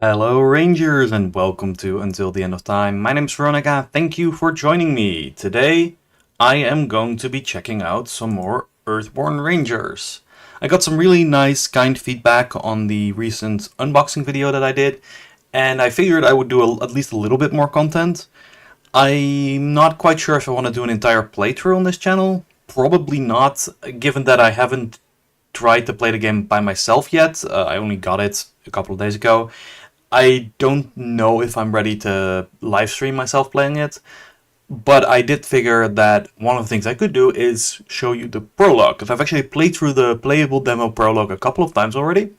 Hello Rangers and welcome to Until the End of Time. My name's Veronica, thank you for joining me. Today I am going to be checking out some more Earthborne Rangers. I got some really nice kind feedback on the recent unboxing video that I did, and I figured I would do at least a little bit more content. I'm not quite sure if I want to do an entire playthrough on this channel. Probably not, given that I haven't tried to play the game by myself yet. I only got it a couple of days ago. I don't know if I'm ready to live stream myself playing it, but I did figure that one of the things I could do is show you the prologue, because I've actually played through the playable demo prologue a couple of times already.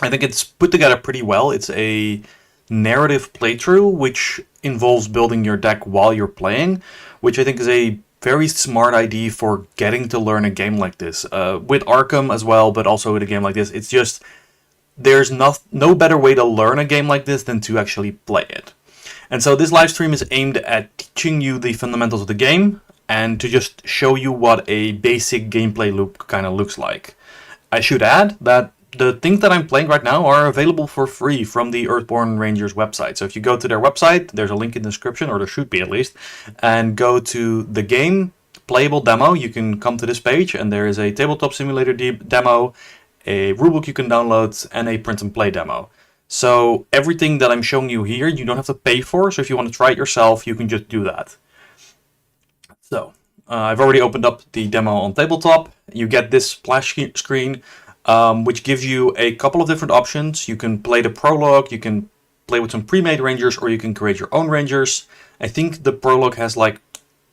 I think it's put together pretty well. It's a narrative playthrough which involves building your deck while you're playing, which I think is a very smart idea for getting to learn a game like this. With Arkham as well, but also with a game like this, it's just there's no better way to learn a game like this than to actually play it. And so this live stream is aimed at teaching you the fundamentals of the game and to just show you what a basic gameplay loop kind of looks like. I should add that the things that I'm playing right now are available for free from the Earthborne Rangers website. So if you go to their website, there's a link in the description, or there should be at least, and go to the game playable demo, you can come to this page and there is a tabletop simulator demo, a rulebook you can download, and a print and play demo. So everything that I'm showing you here, you don't have to pay for. So if you want to try it yourself, you can just do that. So I've already opened up the demo on tabletop. You get this splash screen, which gives you a couple of different options. You can play the prologue, you can play with some pre-made rangers, or you can create your own rangers. I think the prologue has like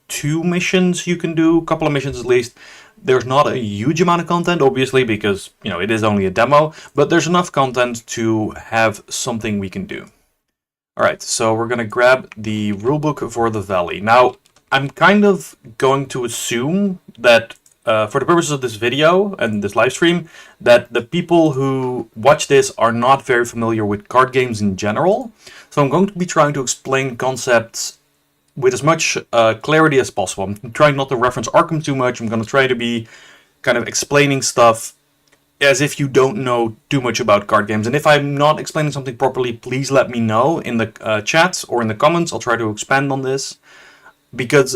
2 missions you can do, a couple of missions at least. There's not a huge amount of content, obviously, because, you know, it is only a demo, but there's enough content to have something we can do. Alright, so we're going to grab the rulebook for the Valley. Now, I'm kind of going to assume that, for the purposes of this video and this live stream, that the people who watch this are not very familiar with card games in general. So I'm going to be trying to explain concepts with as much clarity as possible. I'm trying not to reference Arkham too much. I'm going to try to be kind of explaining stuff as if you don't know too much about card games. And if I'm not explaining something properly, please let me know in the chat or in the comments. I'll try to expand on this. Because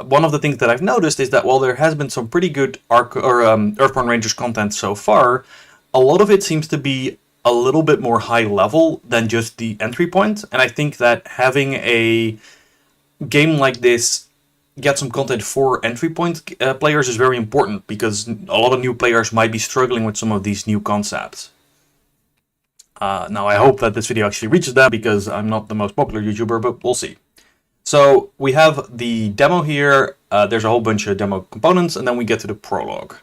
one of the things that I've noticed is that while there has been some pretty good Earthborne Rangers content so far, a lot of it seems to be a little bit more high level than just the entry point. And I think that having a game like this get some content for entry point players is very important, because a lot of new players might be struggling with some of these new concepts. Now I hope that this video actually reaches them, because I'm not the most popular YouTuber, but we'll see. So we have the demo here, there's a whole bunch of demo components, and then we get to the prologue.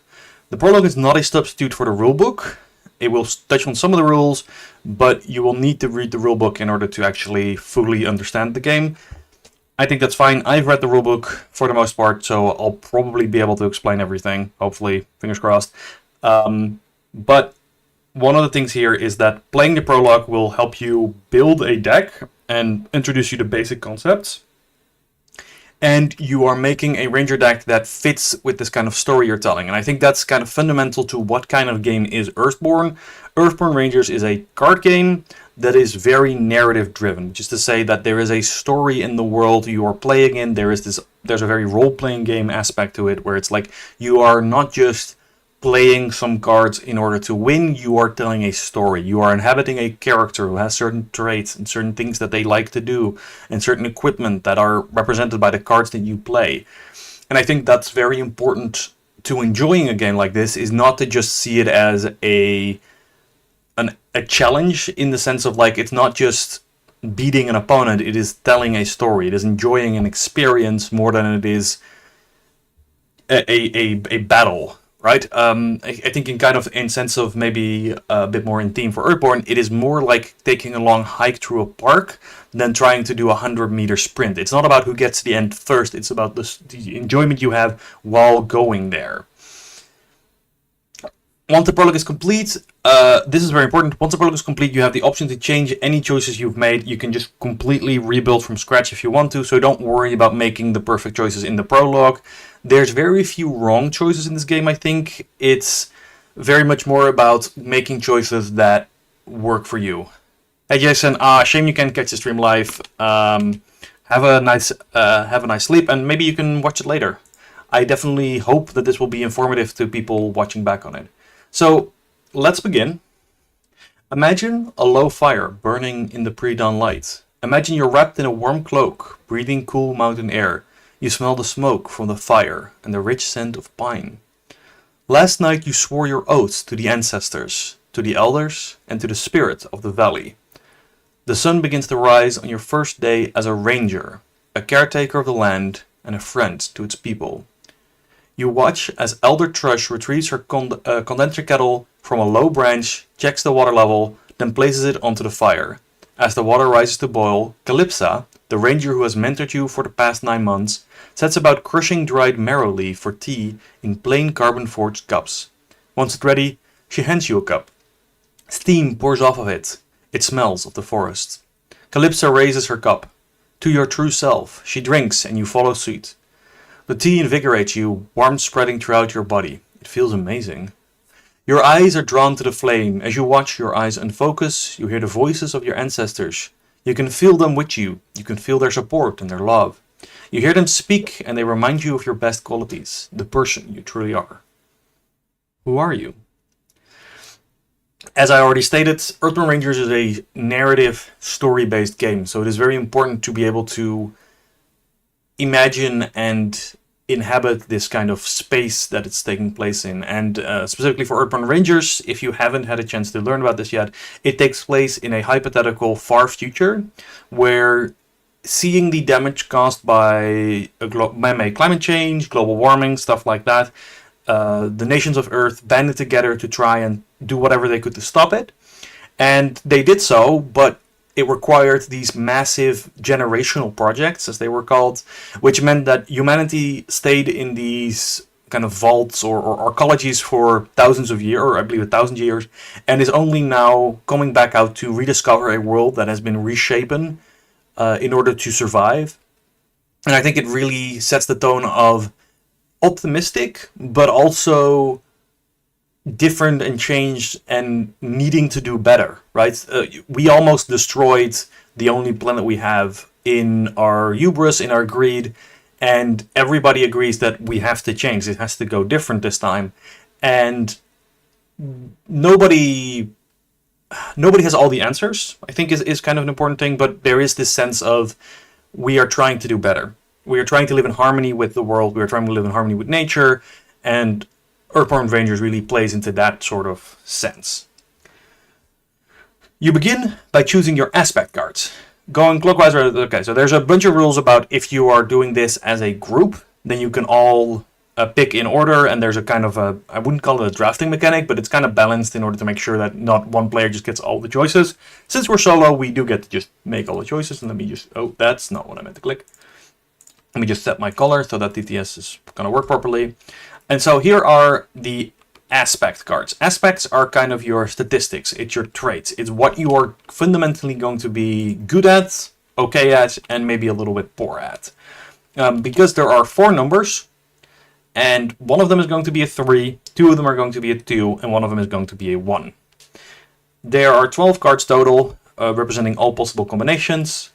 The prologue is not a substitute for the rulebook. It will touch on some of the rules, but you will need to read the rulebook in order to actually fully understand the game. I think that's fine. I've read the rulebook for the most part, so I'll probably be able to explain everything, hopefully, fingers crossed. But one of the things here is that playing the prologue will help you build a deck and introduce you to basic concepts. And you are making a ranger deck that fits with this kind of story you're telling. And I think that's kind of fundamental to what kind of game is Earthborne. Earthborne Rangers is a card game that is very narrative driven, which is to say that there is a story in the world you are playing in. There's a very role-playing game aspect to it, where it's like you are not just playing some cards in order to win, you are telling a story. You are inhabiting a character who has certain traits and certain things that they like to do, and certain equipment that are represented by the cards that you play. And I think that's very important to enjoying a game like this, is not to just see it as a challenge, in the sense of like, it's not just beating an opponent, it is telling a story. It is enjoying an experience more than it is a battle. Right? I think in sense of maybe a bit more in theme for Earthborne, it is more like taking a long hike through a park than trying to do a 100-meter sprint. It's not about who gets to the end first, it's about the enjoyment you have while going there. Once the prologue is complete, this is very important. Once the prologue is complete, you have the option to change any choices you've made. You can just completely rebuild from scratch if you want to, so don't worry about making the perfect choices in the prologue. There's very few wrong choices in this game, I think. It's very much more about making choices that work for you. Hey Jason, shame you can't catch the stream live. Have a nice sleep, and maybe you can watch it later. I definitely hope that this will be informative to people watching back on it. So let's begin. Imagine a low fire burning in the pre-dawn light. Imagine you're wrapped in a warm cloak, breathing cool mountain air. You smell the smoke from the fire and the rich scent of pine. Last night you swore your oaths to the ancestors, to the elders, and to the spirit of the valley. The sun begins to rise on your first day as a ranger, a caretaker of the land, and a friend to its people. You watch as Elder Thrush retrieves her condenser kettle from a low branch, checks the water level, then places it onto the fire. As the water rises to boil, Calypsa, the ranger who has mentored you for the past 9 months, sets about crushing dried marrow leaf for tea in plain carbon-forged cups. Once it's ready, she hands you a cup. Steam pours off of it. It smells of the forest. Calypsa raises her cup. To your true self, she drinks and you follow suit. The tea invigorates you, warmth spreading throughout your body. It feels amazing. Your eyes are drawn to the flame. As you watch your eyes unfocus, you hear the voices of your ancestors. You can feel them with you. You can feel their support and their love. You hear them speak and they remind you of your best qualities, the person you truly are. Who are you? As I already stated, Earthborne Rangers is a narrative, story-based game, so it is very important to be able to imagine and inhabit this kind of space that it's taking place in. And specifically for Earthborne Rangers, if you haven't had a chance to learn about this yet, it takes place in a hypothetical far future where seeing the damage caused by man-made climate change, global warming, stuff like that, the nations of Earth banded together to try and do whatever they could to stop it. And they did so, but it required these massive generational projects, as they were called, which meant that humanity stayed in these kind of vaults or ecologies for thousands of years, or I believe 1,000 years, and is only now coming back out to rediscover a world that has been reshapen in order to survive. And I think it really sets the tone of optimistic, but also different and changed and needing to do better, right? We almost destroyed the only planet we have in our hubris, in our greed, and everybody agrees that we have to change. It has to go different this time. And nobody has all the answers, I think is kind of an important thing, but there is this sense of we are trying to do better. We are trying to live in harmony with the world. We are trying to live in harmony with nature, and Earthborne Rangers really plays into that sort of sense. You begin by choosing your aspect cards. Going clockwise, okay, so there's a bunch of rules about if you are doing this as a group, then you can all pick in order, and there's a kind of a, I wouldn't call it a drafting mechanic, but it's kind of balanced in order to make sure that not one player just gets all the choices. Since we're solo, we do get to just make all the choices, and let me just, oh, that's not what I meant to click. Let me just set my color so that TTS is going to work properly. And so here are the aspect cards. Aspects are kind of your statistics. It's your traits. It's what you are fundamentally going to be good at, okay at, and maybe a little bit poor at. Because there are 4 numbers, and one of them is going to be a 3, 2 of them are going to be a 2, and one of them is going to be a 1. There are 12 cards total, representing all possible combinations.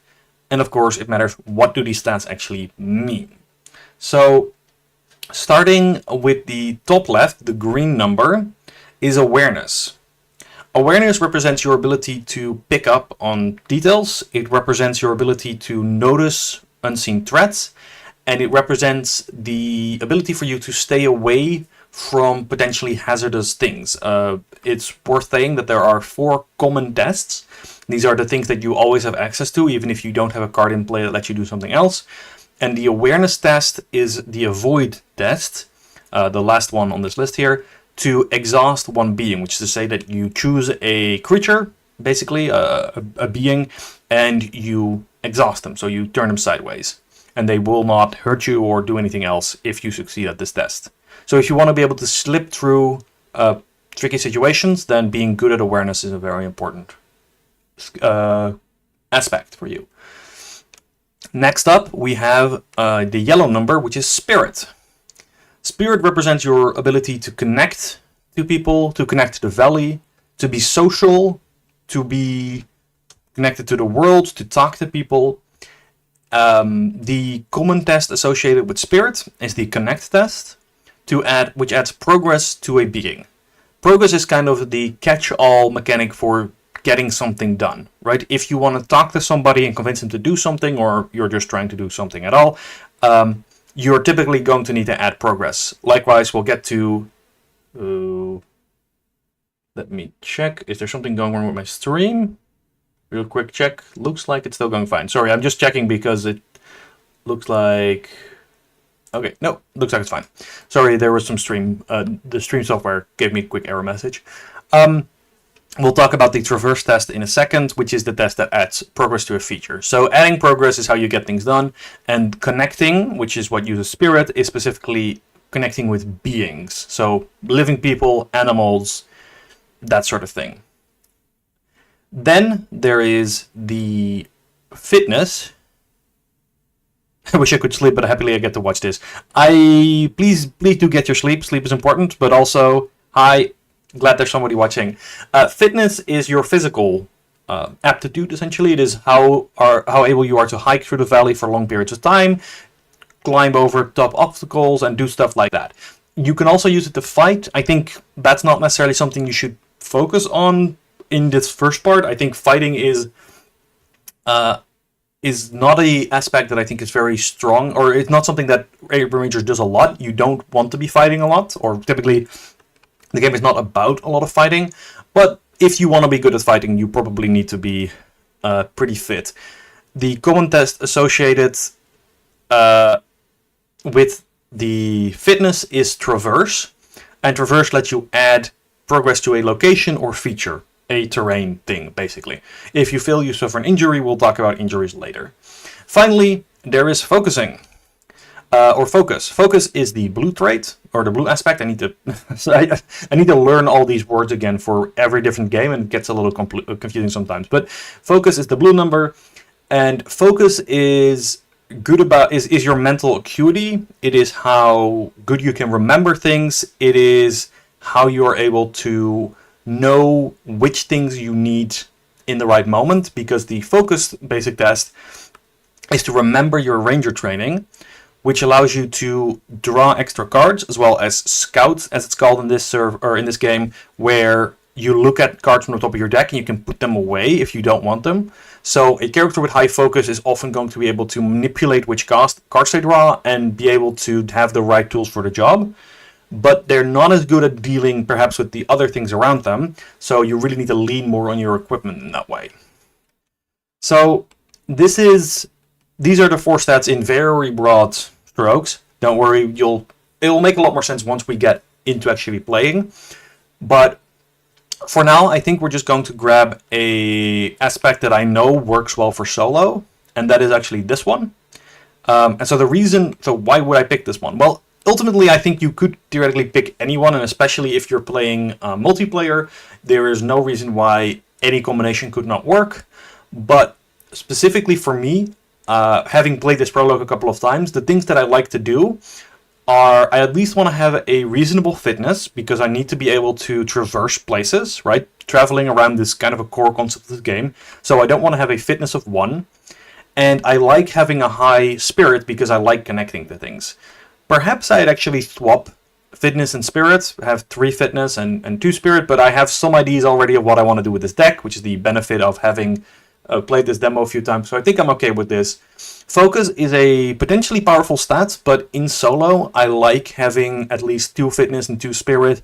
And of course, it matters what do these stats actually mean. So, starting with the top left, the green number, is awareness. Awareness represents your ability to pick up on details. It represents your ability to notice unseen threats. And it represents the ability for you to stay away from potentially hazardous things. It's worth saying that there are 4 common tests. These are the things that you always have access to, even if you don't have a card in play that lets you do something else. And the awareness test is the avoid test, the last one on this list here, to exhaust one being, which is to say that you choose a creature, basically a being, and you exhaust them, so you turn them sideways. And they will not hurt you or do anything else if you succeed at this test. So if you want to be able to slip through tricky situations, then being good at awareness is a very important aspect for you. Next up, we have the yellow number, which is spirit. Spirit represents your ability to connect to people, to connect to the valley, to be social, to be connected to the world, to talk to people. The common test associated with spirit is the connect test, which adds progress to a being. Progress is kind of the catch-all mechanic for getting something done, right? If you want to talk to somebody and convince them to do something, or you're just trying to do something at all, you're typically going to need to add progress. Likewise, we'll get to... let me check. Is there something going wrong with my stream? Real quick check. Looks like it's still going fine. Sorry, I'm just checking because it looks like... Okay, no, looks like it's fine. Sorry, there was some stream... the stream software gave me a quick error message. We'll talk about the traverse test in a second, which is the test that adds progress to a feature. So adding progress is how you get things done, and connecting, which is what uses spirit, is specifically connecting with beings. So living people, animals, that sort of thing. Then there is the fitness. I wish I could sleep, but happily I get to watch this. Please do get your sleep. Sleep is important, but also, hi, glad there's somebody watching. Fitness is your physical aptitude, essentially. It is how able you are to hike through the valley for long periods of time, climb over top obstacles, and do stuff like that. You can also use it to fight. I think that's not necessarily something you should focus on in this first part. I think fighting is not a aspect that I think is very strong, or it's not something that Earthborne Rangers does a lot. You don't want to be fighting a lot, or typically the game is not about a lot of fighting. But if you want to be good at fighting, you probably need to be pretty fit. The common test associated with the fitness is traverse, and traverse lets you add progress to a location or feature, a terrain thing, basically. If you fail, you suffer an injury. We'll talk about injuries later. Finally, there is focusing, or focus. Focus is the blue trait, or the blue aspect. I need to learn all these words again for every different game, and it gets a little confusing sometimes. But focus is the blue number, and focus is is your mental acuity. It is how good you can remember things. It is how you are able to know which things you need in the right moment, because the focus basic test is to remember your ranger training, which allows you to draw extra cards, as well as scouts, as it's called in this in this game, where you look at cards from the top of your deck and you can put them away if you don't want them. So a character with high focus is often going to be able to manipulate which cards they draw and be able to have the right tools for the job. But they're not as good at dealing perhaps with the other things around them, so you really need to lean more on your equipment in that way. So these are the 4 stats in very broad strokes. Don't worry, it will make a lot more sense once we get into actually playing. But for now, I think we're just going to grab a aspect that I know works well for solo, and that is actually this one. And so why would I pick this one? Well, ultimately, I think you could theoretically pick anyone, and especially if you're playing multiplayer, there is no reason why any combination could not work. But specifically for me, having played this prologue a couple of times, the things that I like to do are, I at least want to have a reasonable fitness, because I need to be able to traverse places, right? Traveling around is kind of a core concept of the game, so I don't want to have a fitness of 1. And I like having a high spirit, because I like connecting to things. Perhaps I'd actually swap fitness and spirit, have 3 fitness and 2 spirit, but I have some ideas already of what I want to do with this deck, which is the benefit of having played this demo a few times, so I think I'm okay with this. Focus is a potentially powerful stat, but in solo, I like having at least 2 fitness and 2 spirit,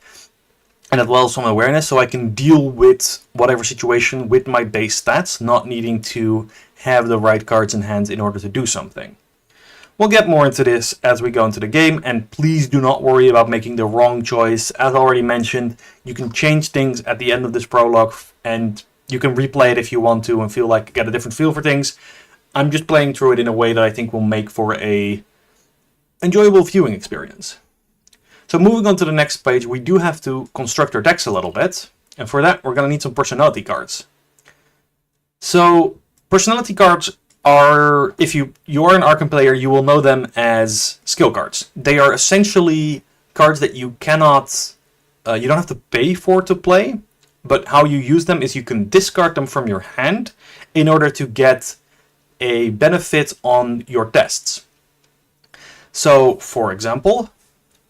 and as well as some awareness, so I can deal with whatever situation with my base stats, not needing to have the right cards in hand in order to do something. We'll get more into this as we go into the game, and please do not worry about making the wrong choice. As already mentioned, you can change things at the end of this prologue, and you can replay it if you want to and get a different feel for things. I'm just playing through it in a way that I think will make for a enjoyable viewing experience. So moving on to the next page, we do have to construct our decks a little bit, and for that we're going to need some personality cards. So personality cards are, if you're an Arkham player, you will know them as skill cards. They are essentially cards that you cannot, you don't have to pay for to play. but how you use them is you can discard them from your hand in order to get a benefit on your tests. So, for example,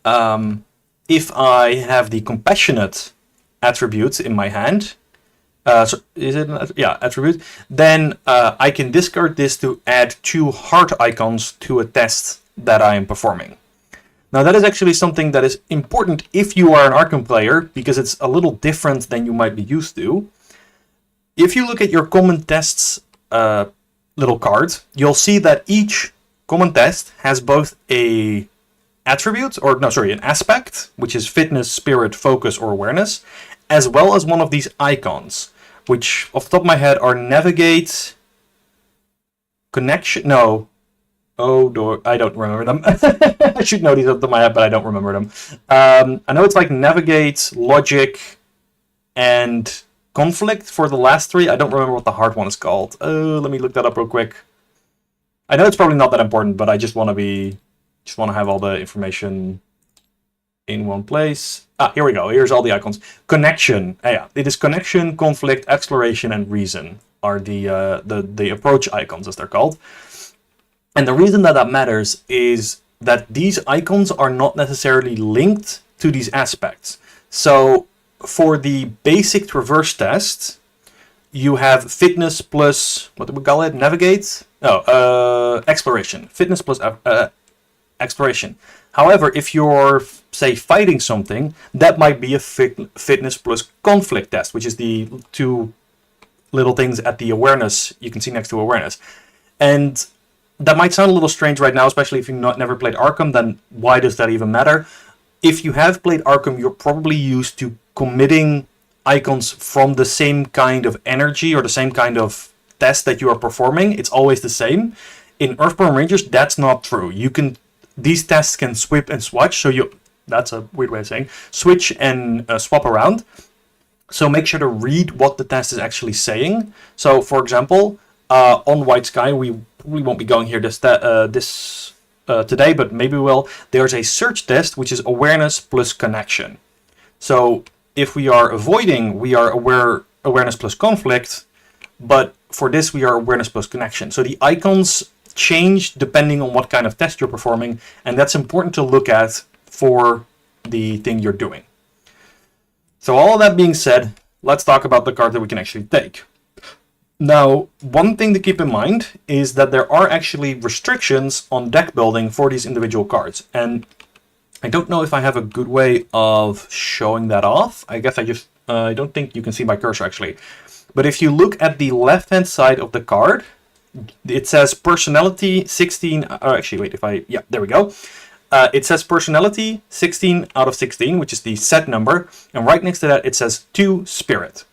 if I have the compassionate attribute in my hand, attribute, then I can discard this to add 2 heart icons to a test that I am performing. Now that is actually something that is important if you are an Arkham player, because it's a little different than you might be used to. If you look at your common tests little card, you'll see that each common test has both an aspect, which is fitness, spirit, focus, or awareness, as well as one of these icons, which off the top of my head are navigate, connection, no, I don't remember them. I should know these off the top of my head, but I don't remember them. I know it's like navigate, logic, and conflict for the last 3. I don't remember what the hard one is called. Let me look that up real quick. I know it's probably not that important, but I just want to have all the information in one place. Here we go. Here's all the icons. Connection. It is connection, conflict, exploration, and reason are the approach icons, as they're called. And the reason that matters is that these icons are not necessarily linked to these aspects. So for the basic traverse test, you have fitness plus, what do we call it? Navigate? Exploration. Fitness plus exploration. However, if you're, say, fighting something, that might be a fitness plus conflict test, which is the 2 little things at the awareness, you can see next to awareness. And that might sound a little strange right now, especially if you've never played Arkham, then why does that even matter? If you have played Arkham, you're probably used to committing icons from the same kind of energy or the same kind of test that you are performing. It's always the same. In Earthborne Rangers, that's not true. These tests can swip and swatch, that's a weird way of saying, switch and swap around. So make sure to read what the test is actually saying. So, for example, on White Sky, we probably won't be going here today, but maybe we will. There's a search test, which is awareness plus connection. So if we are avoiding, we are awareness plus conflict, but for this we are awareness plus connection. So the icons change depending on what kind of test you're performing, and that's important to look at for the thing you're doing. So all of that being said, let's talk about the card that we can actually take. Now, one thing to keep in mind is that there are actually restrictions on deck building for these individual cards. And I don't know if I have a good way of showing that off. I guess I don't think you can see my cursor actually. But if you look at the left-hand side of the card, it says personality 16, there we go. It says personality 16 out of 16, which is the set number. And right next to that, it says 2 spirit.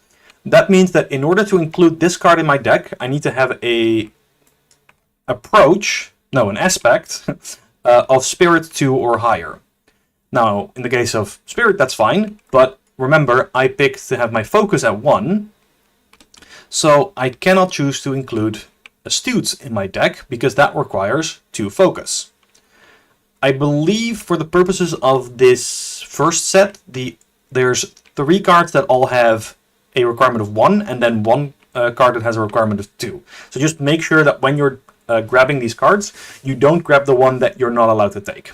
That means that in order to include this card in my deck, I need to have an aspect of Spirit 2 or higher. Now, in the case of Spirit, that's fine, but remember, I picked to have my focus at 1, so I cannot choose to include Astutes in my deck, because that requires 2 focus. I believe for the purposes of this first set, there's 3 cards that all have a requirement of 1, and then 1 card that has a requirement of 2. So just make sure that when you're grabbing these cards, you don't grab the one that you're not allowed to take.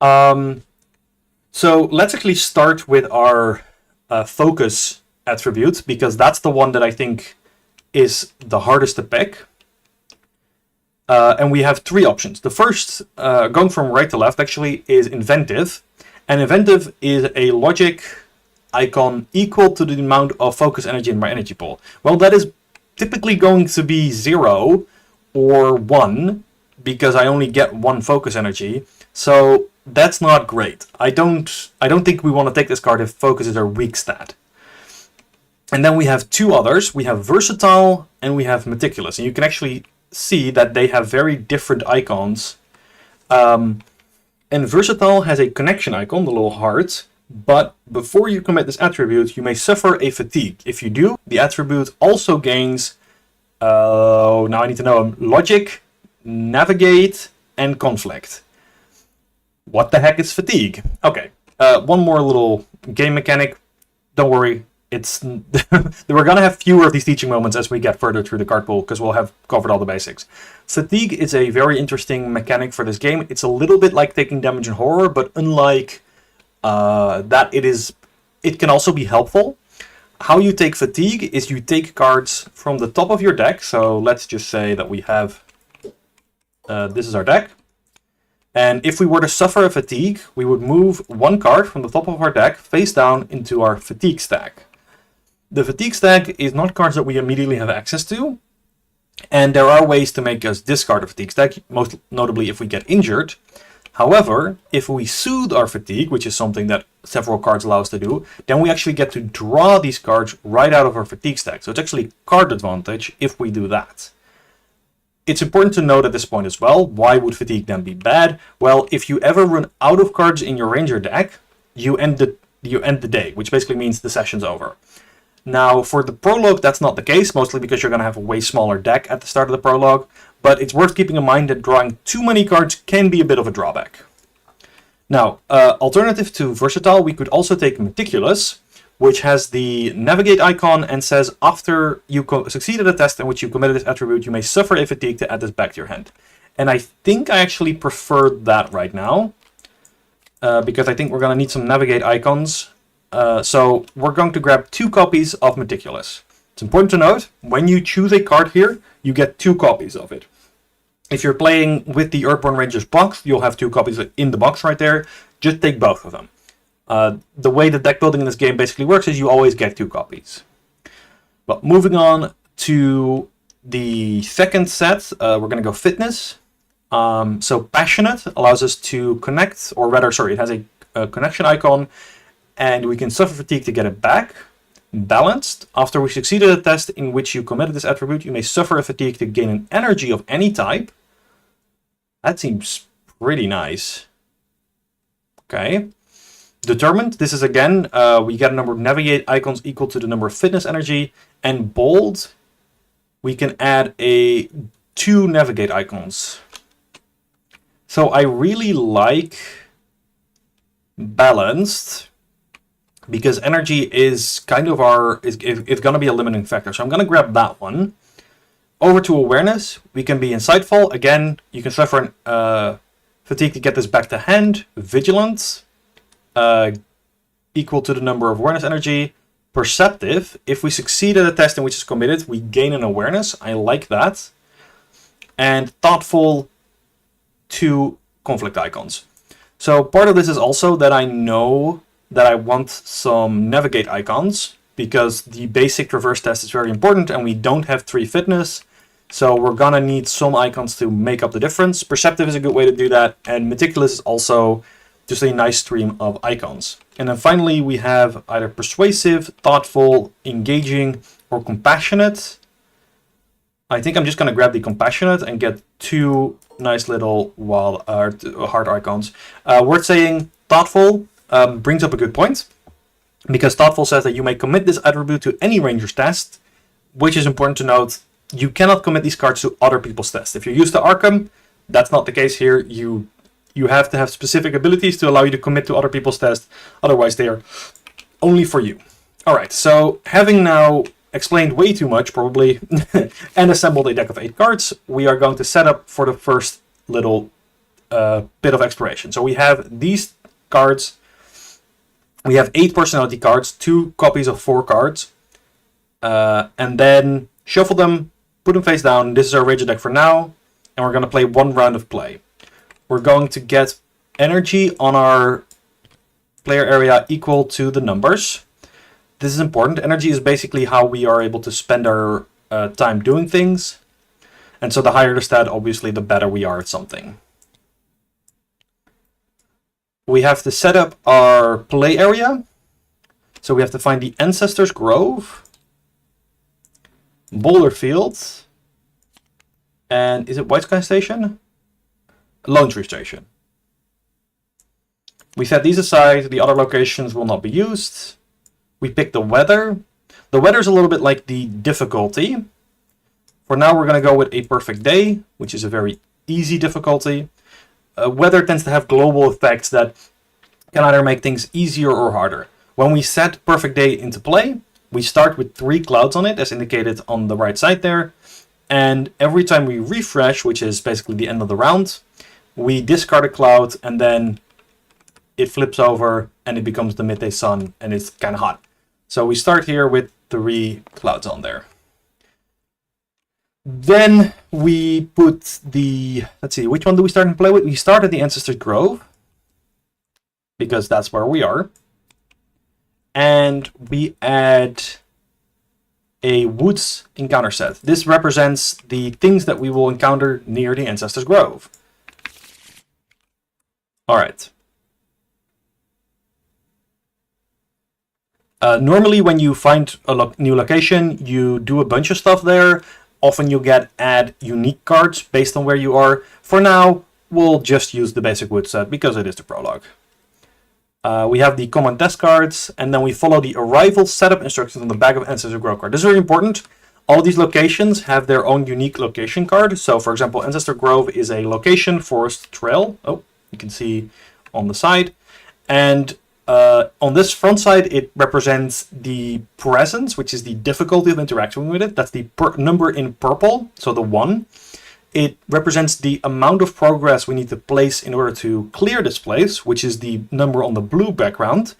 So let's actually start with our focus attribute, because that's the one that I think is the hardest to pick. And we have 3 options. The first, going from right to left, actually is inventive. And inventive is a logic icon equal to the amount of focus energy in my energy pool. Well, that is typically going to be 0 or 1, because I only get 1 focus energy. So that's not great. I don't think we want to take this card if focus is our weak stat. And then we have 2 others. We have versatile and we have meticulous. And you can actually see that they have very different icons. And versatile has a connection icon, the little heart. But before you commit this attribute, you may suffer a fatigue. If you do, the attribute also gains, now I need to know, logic, navigate, and conflict. What the heck is fatigue? Okay, one more little game mechanic. don't worry. It's we're gonna have fewer of these teaching moments as we get further through the card pool because we'll have covered all the basics. Fatigue is a very interesting mechanic for this game. It's a little bit like taking damage in horror, but unlike that, it can also be helpful. How you take fatigue is you take cards from the top of your deck. So let's just say that we have this is our deck. And if we were to suffer a fatigue, we would move one card from the top of our deck face down into our fatigue stack. The fatigue stack is not cards that we immediately have access to. And there are ways to make us discard a fatigue stack, most notably if we get injured. However, if we soothe our fatigue, which is something that several cards allow us to do, then we actually get to draw these cards right out of our fatigue stack. So it's actually card advantage if we do that. It's important to note at this point as well, why would fatigue then be bad? Well, if you ever run out of cards in your ranger deck, you end the day, which basically means the session's over. Now, for the prologue, that's not the case, mostly because you're going to have a way smaller deck at the start of the prologue, but it's worth keeping in mind that drawing too many cards can be a bit of a drawback. Now, alternative to versatile, we could also take meticulous, which has the navigate icon and says after you succeeded a test in which you committed this attribute, you may suffer a fatigue to add this back to your hand. And I think I actually prefer that right now, because I think we're going to need some navigate icons. So we're going to grab 2 copies of meticulous. It's important to note, when you choose a card here, you get 2 copies of it. If you're playing with the Earthborne Rangers box, you'll have 2 copies in the box right there. Just take both of them. The way the deck building in this game basically works is you always get 2 copies. But moving on to the second set, we're going to go fitness. So passionate allows us to connect, or rather, sorry, it has a connection icon, and we can suffer fatigue to get it back. Balanced, after we succeeded a test in which you committed this attribute, you may suffer a fatigue to gain an energy of any type. That seems pretty nice. Okay. Determined, this is again, we get a number of navigate icons equal to the number of fitness energy. And bold, we can add 2 navigate icons. So I really like balanced, because energy is kind of it's going to be a limiting factor. So I'm going to grab that one. Over to awareness, we can be insightful. Again, you can suffer fatigue to get this back to hand. Vigilant, equal to the number of awareness energy. Perceptive, if we succeed at a test in which is committed, we gain an awareness. I like that. And thoughtful, 2 conflict icons. So part of this is also that I know that I want some navigate icons, because the basic traverse test is very important and we don't have 3 fitness. So we're gonna need some icons to make up the difference. Perceptive is a good way to do that, and meticulous is also just a nice stream of icons. And then finally we have either persuasive, thoughtful, engaging, or compassionate. I think I'm just gonna grab the compassionate and get 2 nice little heart icons. Worth saying, thoughtful brings up a good point, because thoughtful says that you may commit this attribute to any ranger's test, which is important to note. You cannot commit these cards to other people's tests. If you're used to Arkham, that's not the case here. You have to have specific abilities to allow you to commit to other people's tests. Otherwise, they are only for you. All right, so having now explained way too much, probably, and assembled a deck of 8 cards, we are going to set up for the first little bit of exploration. So we have these cards. We have 8 personality cards, 2 copies of 4 cards, and then shuffle them, put them face down. This is our Ranger deck for now, and we're going to play 1 round of play. We're going to get energy on our player area equal to the numbers. This is important. Energy is basically how we are able to spend our time doing things, and so the higher the stat, obviously, the better we are at something. We have to set up our play area. So we have to find the Ancestors Grove, Boulder Field, and is it White Sky Station? Lone Tree Station. We set these aside. The other locations will not be used. We pick the weather. The weather is a little bit like the difficulty. For now, we're going to go with a perfect day, which is a very easy difficulty. Weather tends to have global effects that can either make things easier or harder. When we set Perfect Day into play, we start with 3 clouds on it, as indicated on the right side there. And every time we refresh, which is basically the end of the round, we discard a cloud, and then it flips over and it becomes the midday sun, and it's kind of hot. So we start here with 3 clouds on there. Then we put the, let's see, which one do we start and play with? We start at the Ancestors Grove, because that's where we are. And we add a Woods encounter set. This represents the things that we will encounter near the Ancestors Grove. Alright. Normally when you find a new location, you do a bunch of stuff there. Often you get add unique cards based on where you are. For now, we'll just use the basic wood set because it is the prologue. We have the common test cards, and then we follow the arrival setup instructions on the back of Ancestor Grove card. This is very important. All these locations have their own unique location card. So for example, Ancestor Grove is a location forest trail. Oh, you can see on the side. And on this front side, it represents the presence, which is the difficulty of interacting with it. That's the number in purple, so the 1. It represents the amount of progress we need to place in order to clear this place, which is the number on the blue background,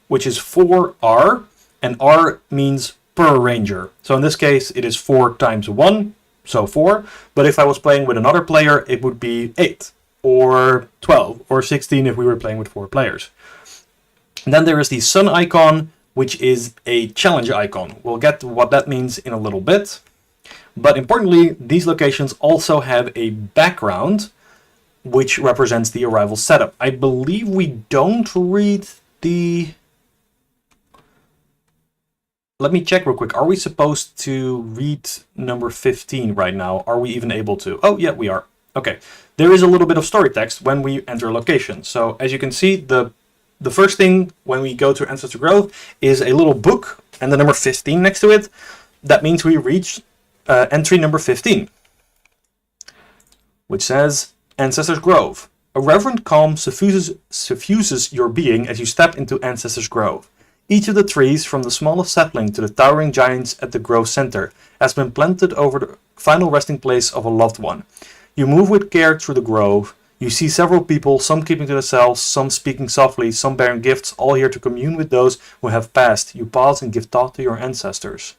which is 4R, and R means per ranger. So in this case, it is 4 times 1, so 4. But if I was playing with another player, it would be 8, or 12, or 16 if we were playing with 4 players. And then there is the sun icon, which is a challenge icon. We'll get to what that means in a little bit. But importantly, these locations also have a background, which represents the arrival setup. I believe we don't read the... Let me check real quick. Are we supposed to read number 15 right now? Are we even able to? Oh, yeah, we are. Okay. There is a little bit of story text when we enter a location. So as you can see, the first thing when we go to Ancestor Grove is a little book and the number 15 next to it. That means we reach entry number 15, which says, Ancestor's Grove. A reverent calm suffuses your being as you step into Ancestor's Grove. Each of the trees, from the smallest sapling to the towering giants at the grove center, has been planted over the final resting place of a loved one. You move with care through the grove. You see several people, some keeping to themselves, some speaking softly, some bearing gifts, all here to commune with those who have passed. You pause and give thought to your ancestors.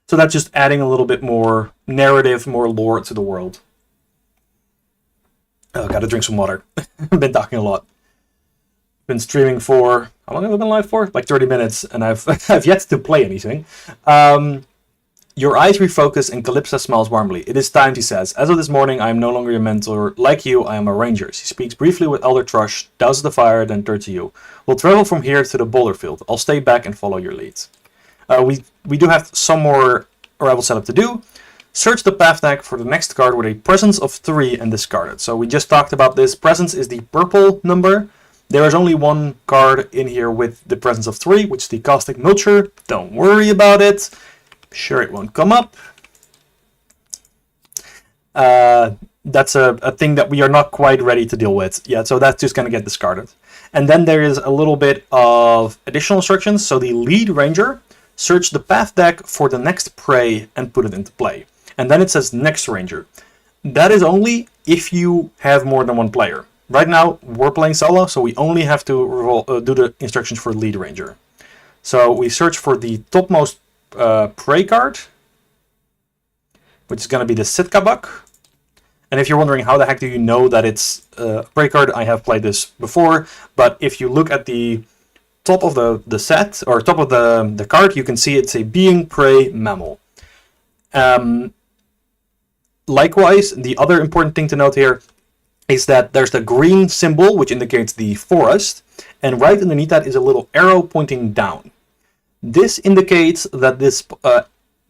So that's just adding a little bit more narrative, more lore to the world. Oh, gotta drink some water. I've been talking a lot. Been streaming for, how long have I been live for? Like 30 minutes, and I've yet to play anything. Your eyes refocus and Calypsa smiles warmly. It is time, she says. As of this morning, I am no longer your mentor. Like you, I am a ranger. She speaks briefly with Elder Thrush, douses the fire, then turns to you. We'll travel from here to the boulder field. I'll stay back and follow your lead. We do have some more arrival setup to do. Search the path tag for the next card with a presence of 3 and discard it. So we just talked about this. Presence is the purple number. There is only one card in here with the presence of 3, which is the Caustic Mulcher. Don't worry about it. Sure, it won't come up. That's a thing that we are not quite ready to deal with yet, so that's just going to get discarded. And then there is a little bit of additional instructions. So the lead ranger, search the path deck for the next prey and put it into play. And then it says next ranger. That is only if you have more than one player. Right now, we're playing solo, so we only have to do the instructions for lead ranger. So we search for the topmost prey card, which is going to be the Sitka Buck. And if you're wondering how the heck do you know that it's a prey card, I have played this before. But if you look at the top of the set, or top of the card, you can see it's a being, prey, mammal. Likewise, the other important thing to note here is that there's the green symbol, which indicates the forest, and right underneath that is a little arrow pointing down. This indicates that this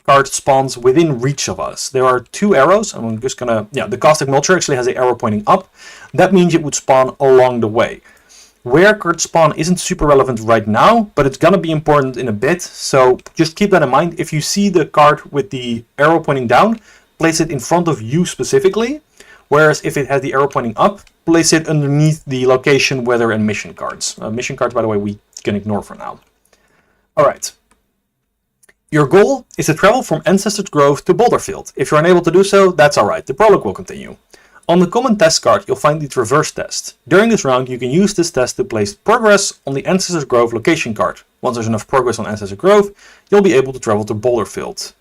card spawns within reach of us. There are 2 arrows, and I'm just gonna, the Caustic Mulcher actually has an arrow pointing up. That means it would spawn along the way. Where cards spawn isn't super relevant right now, but it's gonna be important in a bit, so just keep that in mind. If you see the card with the arrow pointing down, place it in front of you specifically, whereas if it has the arrow pointing up, place it underneath the location, weather, and mission cards. Mission cards, by the way, we can ignore for now. Alright. Your goal is to travel from Ancestors Grove to Boulderfield. If you're unable to do so, that's alright. The prologue will continue. On the common test card, you'll find the Traverse test. During this round, you can use this test to place progress on the Ancestors Grove location card. Once there's enough progress on Ancestors Grove, you'll be able to travel to Boulderfield.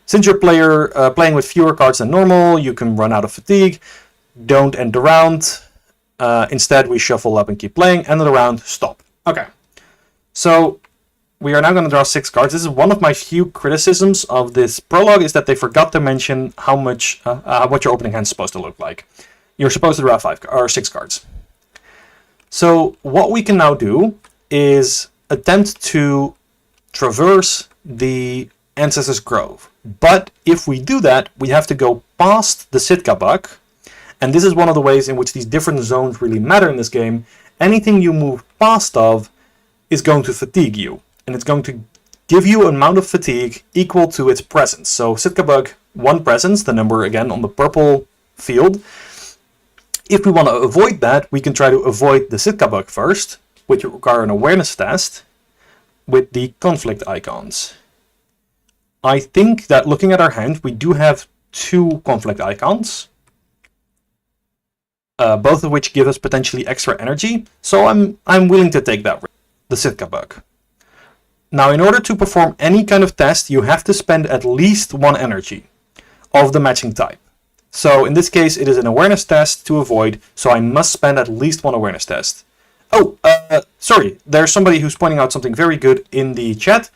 Since you're playing with fewer cards than normal, you can run out of fatigue. Don't end the round. Instead, we shuffle up and keep playing. End of the round, stop. Okay. So, we are now going to draw 6 cards. This is one of my few criticisms of this prologue, is that they forgot to mention how much what your opening hand is supposed to look like. You're supposed to draw 6 cards. So what we can now do is attempt to traverse the Ancestors Grove. But if we do that, we have to go past the Sitka Buck. And this is one of the ways in which these different zones really matter in this game. Anything you move past of is going to fatigue you. And it's going to give you an amount of fatigue equal to its presence. So Sitka Bug, 1 presence, the number again on the purple field. If we want to avoid that, we can try to avoid the Sitka Bug first, which will require an awareness test with the conflict icons. I think that looking at our hand, we do have 2 conflict icons, both of which give us potentially extra energy. So I'm willing to take that risk, the Sitka Bug. Now, in order to perform any kind of test, you have to spend at least 1 energy of the matching type. So in this case, it is an awareness test to avoid, so I must spend at least 1 awareness test. Oh, sorry, there's somebody who's pointing out something very good in the chat.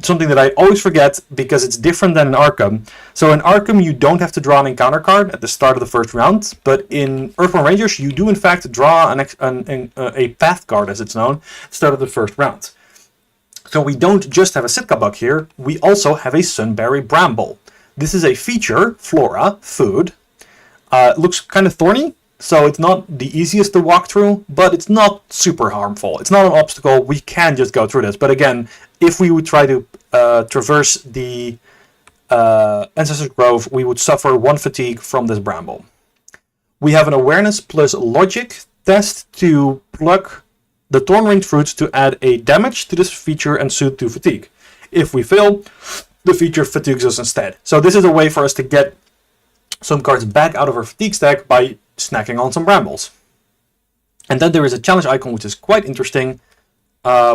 Something that I always forget, because it's different than in Arkham. So in Arkham, you don't have to draw an encounter card at the start of the first round, but in Earthborne Rangers, you do in fact draw a path card, as it's known, at the start of the first round. So we don't just have a Sitka Bug here, we also have a Sunberry Bramble. This is a feature, flora, food. It looks kind of thorny, so it's not the easiest to walk through, but it's not super harmful. It's not an obstacle, we can just go through this. But again, if we would try to traverse the Ancestors Grove, we would suffer 1 fatigue from this Bramble. We have an awareness plus logic test to pluck the thorn-ringed fruits to add a damage to this feature and suit to fatigue. If we fail, the feature fatigues us instead. So this is a way for us to get some cards back out of our fatigue stack by snacking on some brambles. And then there is a challenge icon which is quite interesting,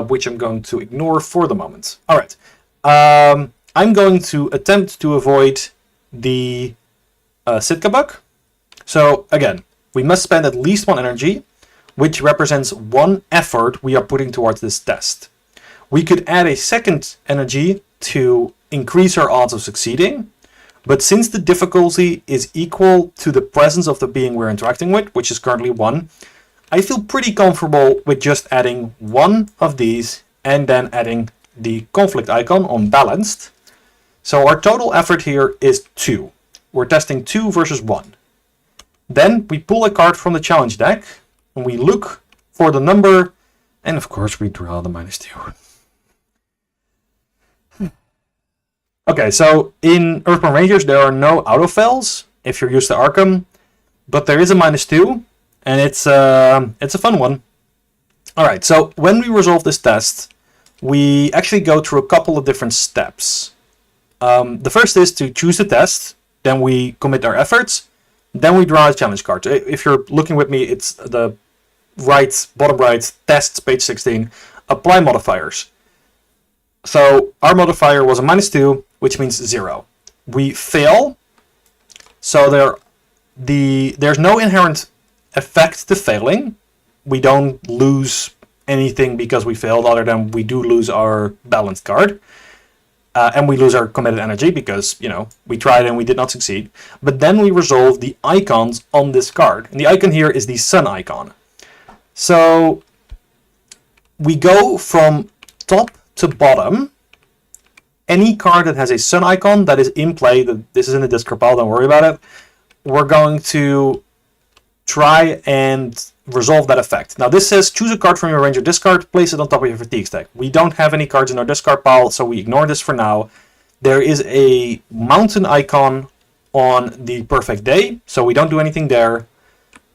which I'm going to ignore for the moment. Alright, I'm going to attempt to avoid the Sitka Bug. So again, we must spend at least 1 energy, which represents 1 effort we are putting towards this test. We could add a second energy to increase our odds of succeeding, but since the difficulty is equal to the presence of the being we're interacting with, which is currently 1, I feel pretty comfortable with just adding 1 of these and then adding the conflict icon on balanced. So our total effort here is 2. We're testing 2 versus 1. Then we pull a card from the challenge deck, and we look for the number, and of course we draw the -2. Okay, so in Earthborne Rangers there are no autofills if you're used to Arkham, but there is a -2, and it's a fun one. Alright, so when we resolve this test, we actually go through a couple of different steps. The first is to choose the test, then we commit our efforts, then we draw a challenge card. If you're looking with me, it's the bottom right, tests, page 16, apply modifiers. So our modifier was a -2, which means 0. We fail, so there's no inherent effect to failing. We don't lose anything because we failed, other than we do lose our balanced card. And we lose our committed energy because, we tried and we did not succeed. But then we resolve the icons on this card. And the icon here is the sun icon. So we go from top to bottom. Any card that has a sun icon that is in play, this is in the discard pile, don't worry about it. We're going to try and resolve that effect. Now this says choose a card from your ranger discard, place it on top of your fatigue stack. We don't have any cards in our discard pile, so we ignore this for now. There is a mountain icon on the perfect day, so we don't do anything there.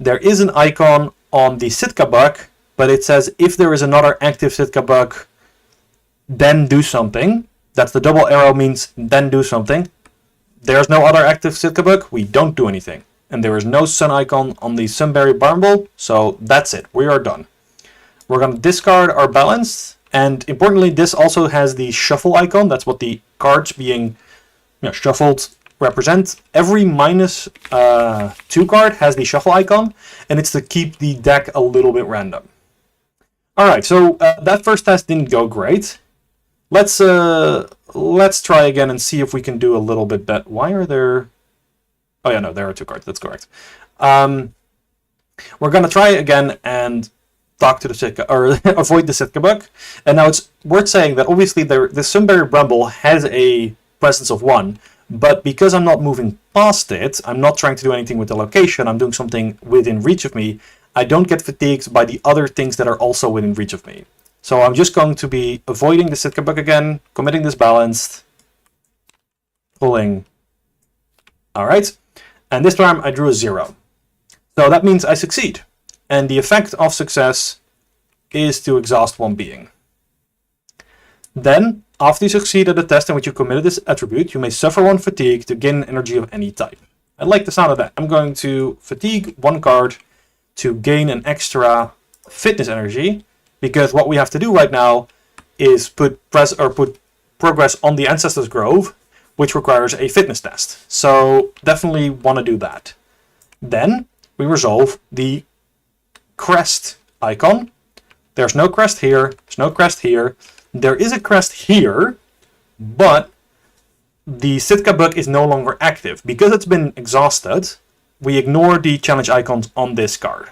there is an icon on the Sitka bug, but it says if there is another active Sitka bug, then do something. That's the double arrow means then do something. There's no other active Sitka bug, we don't do anything. And there is no sun icon on the Sunberry Bramble, so that's it, we are done. We're going to discard our balance, and importantly this also has the shuffle icon. That's what the cards being shuffled represent. Every -2 card has the shuffle icon, and it's to keep the deck a little bit random. Alright, so that first test didn't go great. Let's try again and see if we can do a little bit better. Why are there... Oh yeah, no, there are 2 cards, that's correct. We're going to try again and talk to the Sitka, or avoid the Sitka bug. And now it's worth saying that obviously the Sunberry Bramble has a presence of 1, but because I'm not moving past it, I'm not trying to do anything with the location, I'm doing something within reach of me, I don't get fatigued by the other things that are also within reach of me. So I'm just going to be avoiding the Sitka bug again, committing this balanced, pulling. Alright, and this time I drew a 0. So that means I succeed. And the effect of success is to exhaust 1 being. Then, after you succeed at a test in which you committed this attribute, you may suffer 1 fatigue to gain energy of any type. I like the sound of that. I'm going to fatigue 1 card to gain an extra fitness energy, because what we have to do right now is put progress on the Ancestors Grove, which requires a fitness test. So definitely want to do that. Then we resolve the crest icon. There's no crest here, there's no crest here. There is a crest here, but the Sitka bug is no longer active. Because it's been exhausted, we ignore the challenge icons on this card.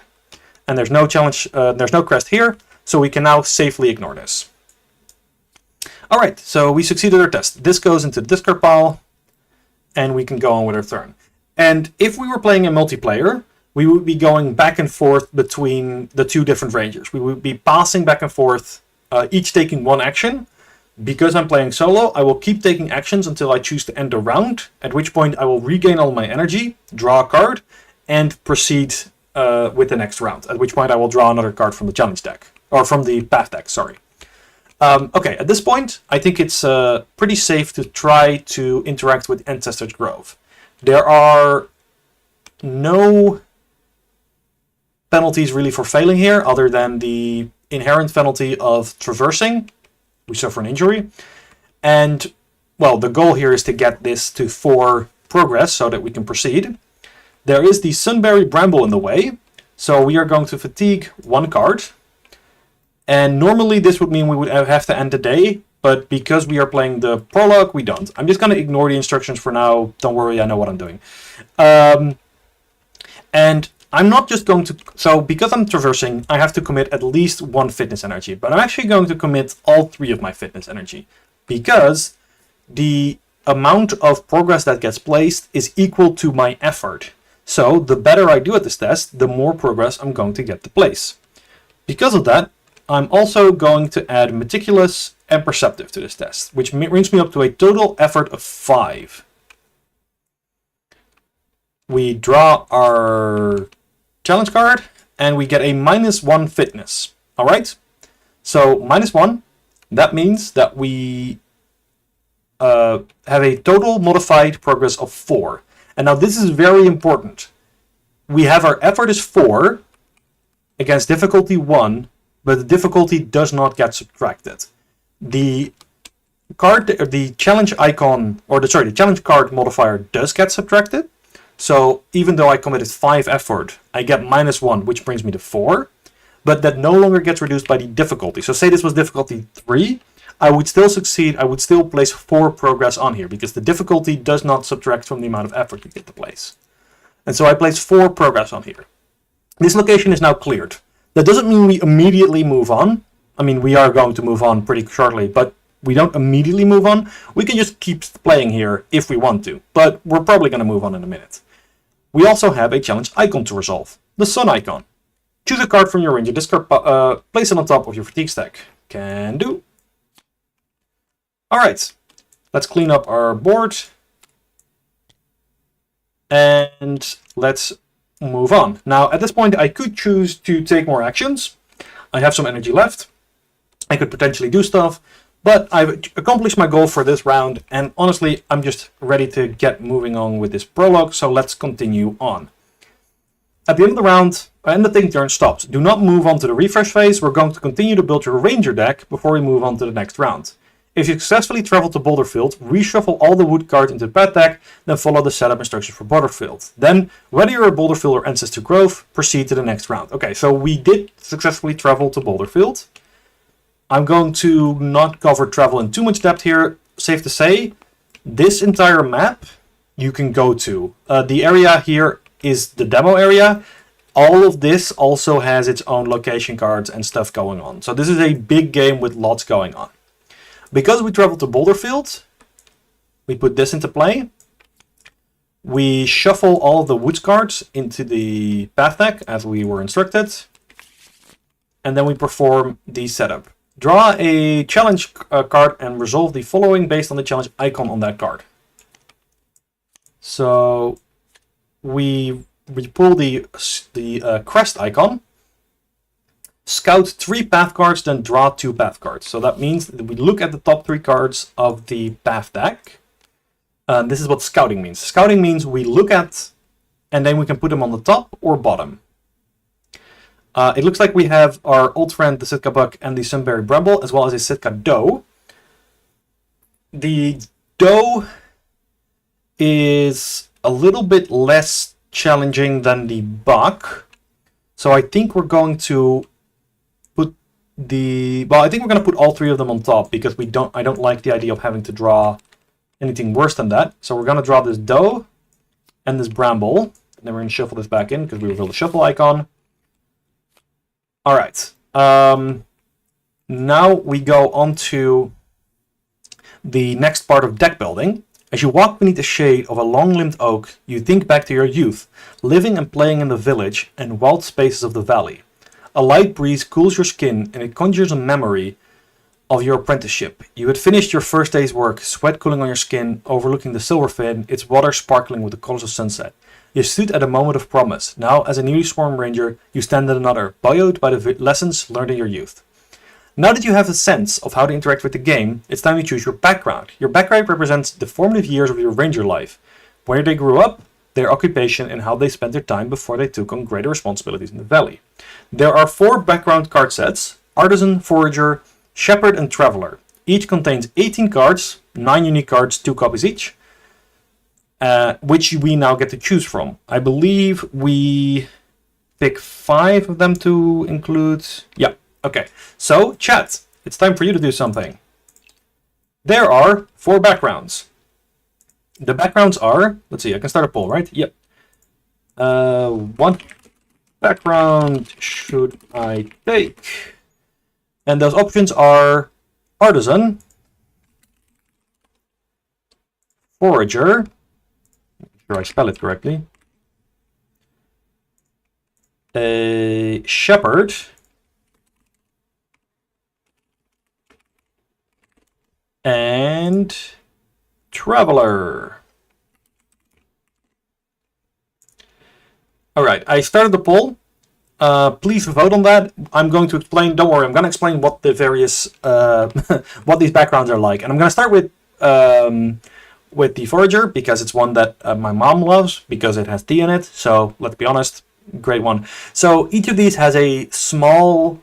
And there's no challenge, there's no crest here, so we can now safely ignore this. Alright, so we succeeded our test. This goes into the discard pile, and we can go on with our turn. And if we were playing a multiplayer, we would be going back and forth between the 2 different rangers. We would be passing back and forth, each taking 1 action. Because I'm playing solo, I will keep taking actions until I choose to end the round, at which point I will regain all my energy, draw a card, and proceed with the next round, at which point I will draw another card from the challenge deck, or from the path deck, sorry. Okay, at this point, I think it's pretty safe to try to interact with Ancestors Grove. There are no penalties really for failing here, other than the inherent penalty of traversing. We suffer an injury. And, well, the goal here is to get this to 4 progress so that we can proceed. There is the Sunberry Bramble in the way, so we are going to fatigue 1 card. And normally this would mean we would have to end the day, but because we are playing the Prologue, we don't. I'm just going to ignore the instructions for now. Don't worry, I know what I'm doing. And I'm not just going to... So, because I'm traversing, I have to commit at least 1 fitness energy. But I'm actually going to commit all 3 of my fitness energy. Because the amount of progress that gets placed is equal to my effort. So, the better I do at this test, the more progress I'm going to get to place. Because of that, I'm also going to add Meticulous and Perceptive to this test, which brings me up to a total effort of 5. We draw our challenge card, and we get a -1 fitness. Alright? So, -1, that means that we have a total modified progress of 4. And now this is very important. We have our effort is 4 against difficulty 1, but the difficulty does not get subtracted. The challenge icon, or the challenge card modifier does get subtracted. So even though I committed 5 effort, I get -1, which brings me to 4. But that no longer gets reduced by the difficulty. So say this was difficulty 3, I would still succeed, I would still place 4 progress on here, because the difficulty does not subtract from the amount of effort you get to place. And so I place 4 progress on here. This location is now cleared. That doesn't mean we immediately move on. I mean, we are going to move on pretty shortly, but we don't immediately move on. We can just keep playing here if we want to, but we're probably going to move on in a minute. We also have a challenge icon to resolve, the sun icon. Choose a card from your ranger, discard, place it on top of your fatigue stack. Can do. Alright, let's clean up our board. And let's move on. Now, at this point, I could choose to take more actions. I have some energy left. I could potentially do stuff, but I've accomplished my goal for this round, and honestly, I'm just ready to get moving on with this prologue, so let's continue on. At the end of the round, and the thing turn stops. Do not move on to the refresh phase. We're going to continue to build your ranger deck before we move on to the next round. If you successfully travel to Boulderfield, reshuffle all the wood cards into the path deck, then follow the setup instructions for Boulderfield. Then, whether you're at Boulderfield or Ancestor Grove, proceed to the next round. Okay, so we did successfully travel to Boulderfield. I'm going to not cover travel in too much depth here. Safe to say, this entire map you can go to. The area here is the demo area. All of this also has its own location cards and stuff going on. So this is a big game with lots going on. Because we traveled to Boulderfield, we put this into play. We shuffle all of the woods cards into the path deck as we were instructed. And then we perform the setup. Draw a challenge card and resolve the following based on the challenge icon on that card. So we pull the crest icon, scout 3 path cards, then draw 2 path cards. So that means that we look at the top 3 cards of the path deck. This is what scouting means. Scouting means we look at, and then we can put them on the top or bottom. It looks like we have our old friend, the Sitka Buck, and the Sunberry Bramble, as well as a Sitka Doe. The Doe is a little bit less challenging than the Buck. So I think we're going to put I think we're going to put all 3 of them on top, because I don't like the idea of having to draw anything worse than that. So we're going to draw this Doe and this Bramble. And then we're going to shuffle this back in, because we reveal the shuffle icon. Alright, now we go on to the next part of deck building. As you walk beneath the shade of a long-limbed oak, you think back to your youth, living and playing in the village and wild spaces of the valley. A light breeze cools your skin and it conjures a memory of your apprenticeship. You had finished your first day's work, sweat cooling on your skin, overlooking the silver fin, its water sparkling with the colors of sunset. You stood at a moment of promise. Now, as a newly sworn ranger, you stand at another, buoyed by the lessons learned in your youth. Now that you have a sense of how to interact with the game, it's time to choose your background. Your background represents the formative years of your ranger life, where they grew up, their occupation, and how they spent their time before they took on greater responsibilities in the valley. There are 4 background card sets: Artisan, Forager, Shepherd, and Traveler. Each contains 18 cards, 9 unique cards, 2 copies each. Which we now get to choose from. I believe we pick 5 of them to include. Yeah, okay. So, chat, it's time for you to do something. There are 4 backgrounds. The backgrounds are, let's see, I can start a poll, right? Yep. What background should I take? And those options are Artisan, Forager, sure I spell it correctly, a Shepherd, and Traveler. Alright, I started the poll. Please vote on that. I'm going to explain, don't worry, I'm going to explain what the various, what these backgrounds are like. And I'm going to start with the Forager, because it's one that my mom loves, because it has tea in it. So, let's be honest, great one. So, each of these has a small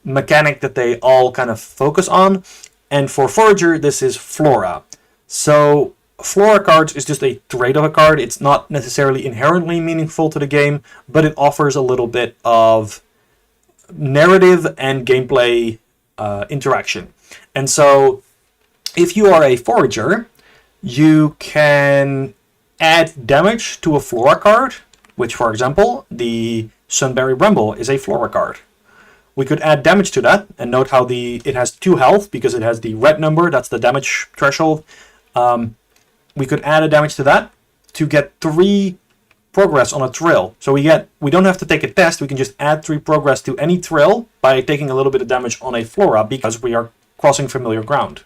mechanic that they all kind of focus on. And for Forager, this is Flora. So, Flora cards is just a trait of a card. It's not necessarily inherently meaningful to the game, but it offers a little bit of narrative and gameplay interaction. And so, if you are a Forager, you can add damage to a Flora card, which, for example, the Sunberry Bramble is a Flora card. We could add damage to that, and note how it has 2 health, because it has the red number, that's the damage threshold. We could add a damage to that to get 3 progress on a trail. So we don't have to take a test, we can just add 3 progress to any trail by taking a little bit of damage on a Flora, because we are crossing familiar ground.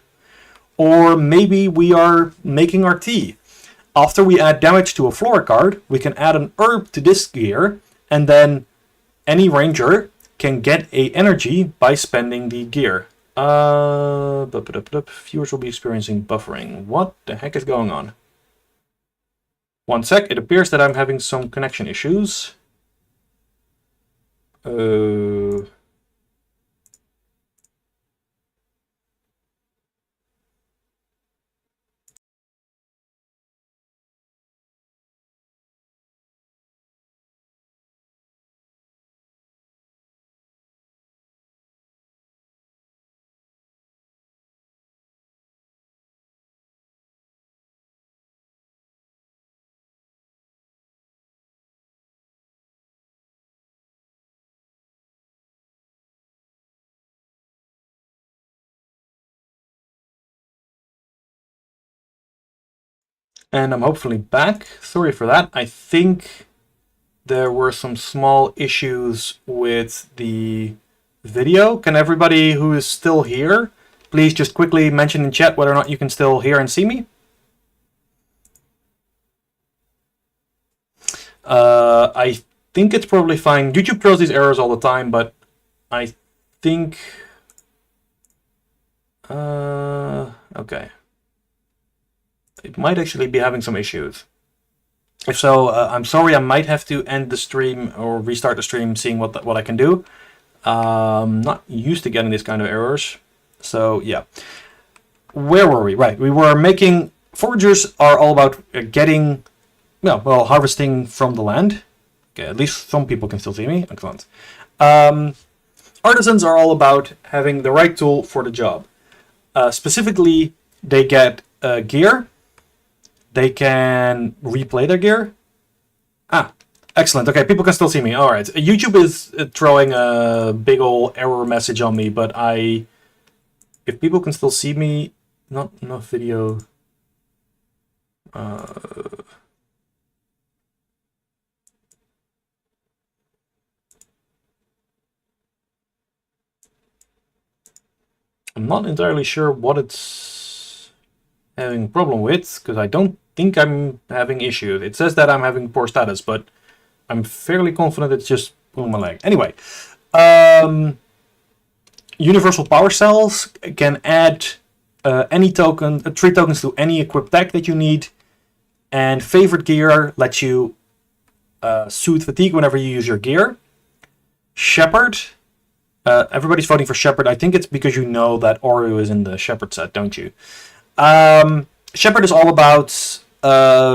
Or maybe we are making our tea. After we add damage to a flora card, we can add an herb to this gear, and then any ranger can get a energy by spending the gear. Viewers will be experiencing buffering. What the heck is going on? One sec, it appears that I'm having some connection issues. And I'm hopefully back. Sorry for that. I think there were some small issues with the video. Can everybody who is still here please just quickly mention in chat whether or not you can still hear and see me? I think it's probably fine. YouTube throws these errors all the time, but I think... okay. It might actually be having some issues. If so, I'm sorry, I might have to end the stream or restart the stream, seeing what I can do. Not used to getting this kind of errors. So, yeah. Where were we? Right, we were making... Foragers are all about getting... well, harvesting from the land. Okay, at least some people can still see me. Excellent. Artisans are all about having the right tool for the job. Specifically, they get gear. They can replay their gear. Excellent. Okay, people can still see me. All right. YouTube is throwing a big old error message on me, but if people can still see me, not enough video. I'm not entirely sure what it's having a problem with, because I don't think I'm having issues. It says that I'm having poor status, but I'm fairly confident it's just pulling my leg. Anyway, universal power cells can add any token, 3 tokens to any equipped deck that you need, and favorite gear lets you soothe fatigue whenever you use your gear. Shepherd. Everybody's voting for Shepherd. I think it's because you know that Oru is in the Shepherd set, don't you? Shepherd is all about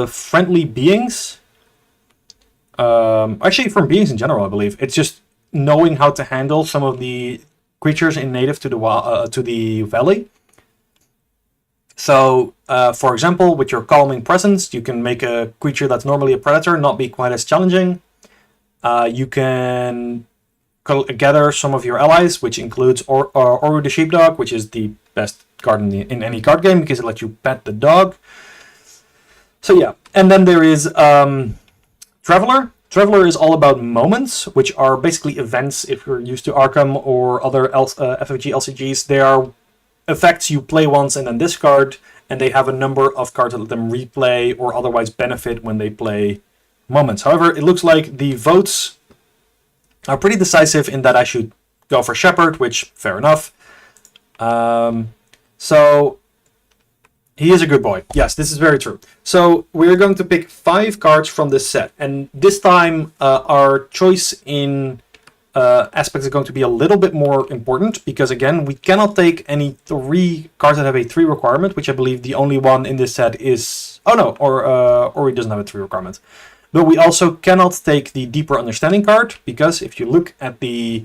friendly beings. Actually, from beings in general, I believe. It's just knowing how to handle some of the creatures native to the valley. So, for example, with your Calming Presence, you can make a creature that's normally a predator not be quite as challenging. You can gather some of your allies, which includes Oru the Sheepdog, which is the best card in any card game because it lets you pet the dog. So yeah, and then there is Traveler. Traveler is all about moments, which are basically events. If you're used to Arkham or other FFG LCGs, they are effects you play once and then discard, and they have a number of cards that let them replay or otherwise benefit when they play moments. However, it looks like the votes are pretty decisive in that I should go for Shepherd, which, fair enough. So, he is a good boy. Yes, this is very true. So, we're going to pick 5 cards from this set. And this time, our choice in aspects is going to be a little bit more important. Because, again, we cannot take any 3 cards that have a 3 requirement. Which I believe the only one in this set is... Oh, no. Or he doesn't have a 3 requirement. But we also cannot take the Deeper Understanding card, because if you look at the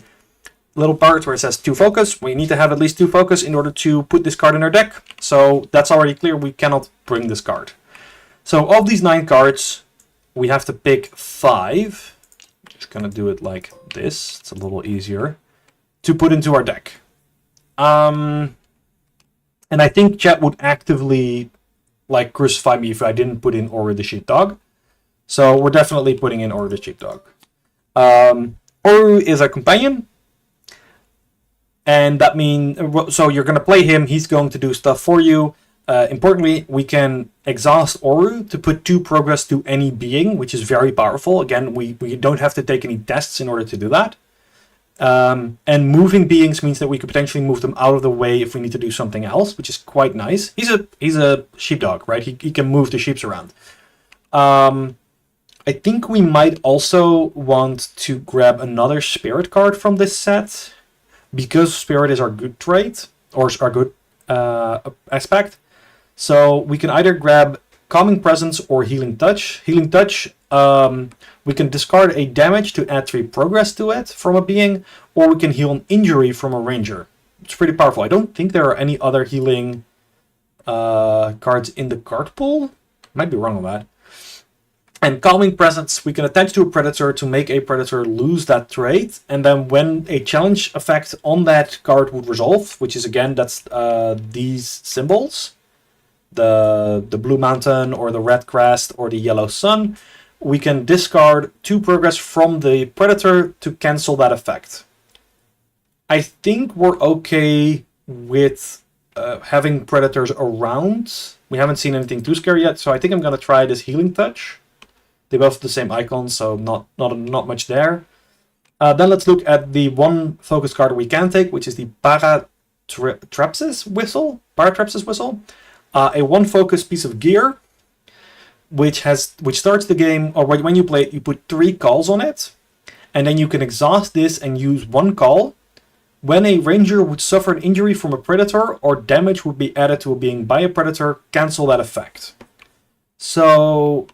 little part where it says 2 focus, we need to have at least 2 focus in order to put this card in our deck. So that's already clear, we cannot bring this card. So of these 9 cards, we have to pick 5. Just gonna do it like this, it's a little easier, to put into our deck. And I think chat would actively crucify me if I didn't put in Oru the Sheepdog. So we're definitely putting in Oru the Sheepdog. Oru is a companion. And that means, so you're going to play him, he's going to do stuff for you. Importantly, we can exhaust Oru to put 2 progress to any being, which is very powerful. Again, we don't have to take any tests in order to do that. And moving beings means that we could potentially move them out of the way if we need to do something else, which is quite nice. He's a sheepdog, right? He can move the sheeps around. I think we might also want to grab another spirit card from this set, because spirit is our good trait, or our good aspect. So we can either grab Calming Presence or Healing Touch. Healing Touch, we can discard a damage to add 3 progress to it from a being, or we can heal an injury from a ranger. It's pretty powerful. I don't think there are any other healing cards in the card pool. Might be wrong on that. And Calming Presence, we can attach to a predator to make a predator lose that trait, and then when a challenge effect on that card would resolve, which is again, that's these symbols, the blue mountain or the red crest or the yellow sun, we can discard 2 progress from the predator to cancel that effect. I think we're okay with having predators around. We haven't seen anything too scary yet, so I think I'm going to try this Healing Touch. They both have the same icon, so not much there. Then let's look at the one focus card we can take, which is the Paratrapsis Whistle. A 1 focus piece of gear, which starts the game, or when you play it, you put 3 calls on it, and then you can exhaust this and use 1 call. When a ranger would suffer an injury from a predator or damage would be added to a being by a predator, cancel that effect. So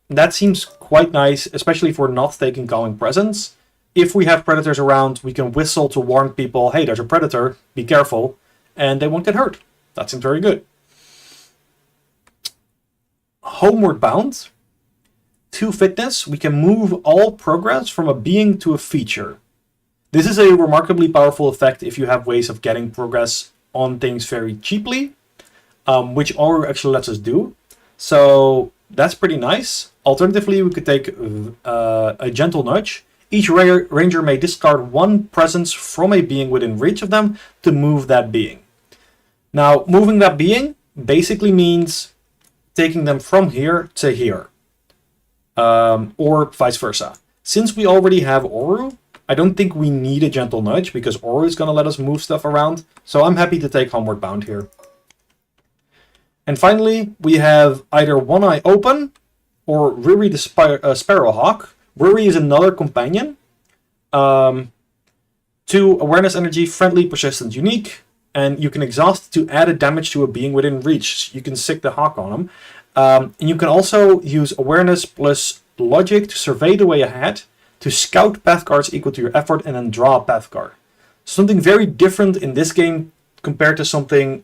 that seems quite nice, especially if we're not taking Calming Presence. If we have predators around, we can whistle to warn people, hey, there's a predator, be careful, and they won't get hurt. That seems very good. Homeward Bound. 2 fitness, we can move all progress from a being to a feature. This is a remarkably powerful effect if you have ways of getting progress on things very cheaply, which Oru actually lets us do. So that's pretty nice. Alternatively, we could take a Gentle Nudge. Each ranger may discard 1 presence from a being within reach of them to move that being. Now, moving that being basically means taking them from here to here, or vice versa. Since we already have Oru, I don't think we need a Gentle Nudge because Oru is going to let us move stuff around, so I'm happy to take Homeward Bound here. And finally, we have either One Eye Open or Riri the Sparrowhawk. Riri is another companion. 2 awareness energy, friendly, persistent, unique, and you can exhaust to add a damage to a being within reach. You can sick the hawk on them. And you can also use awareness plus logic to survey the way ahead, to scout path cards equal to your effort, and then draw a path card. Something very different in this game compared to something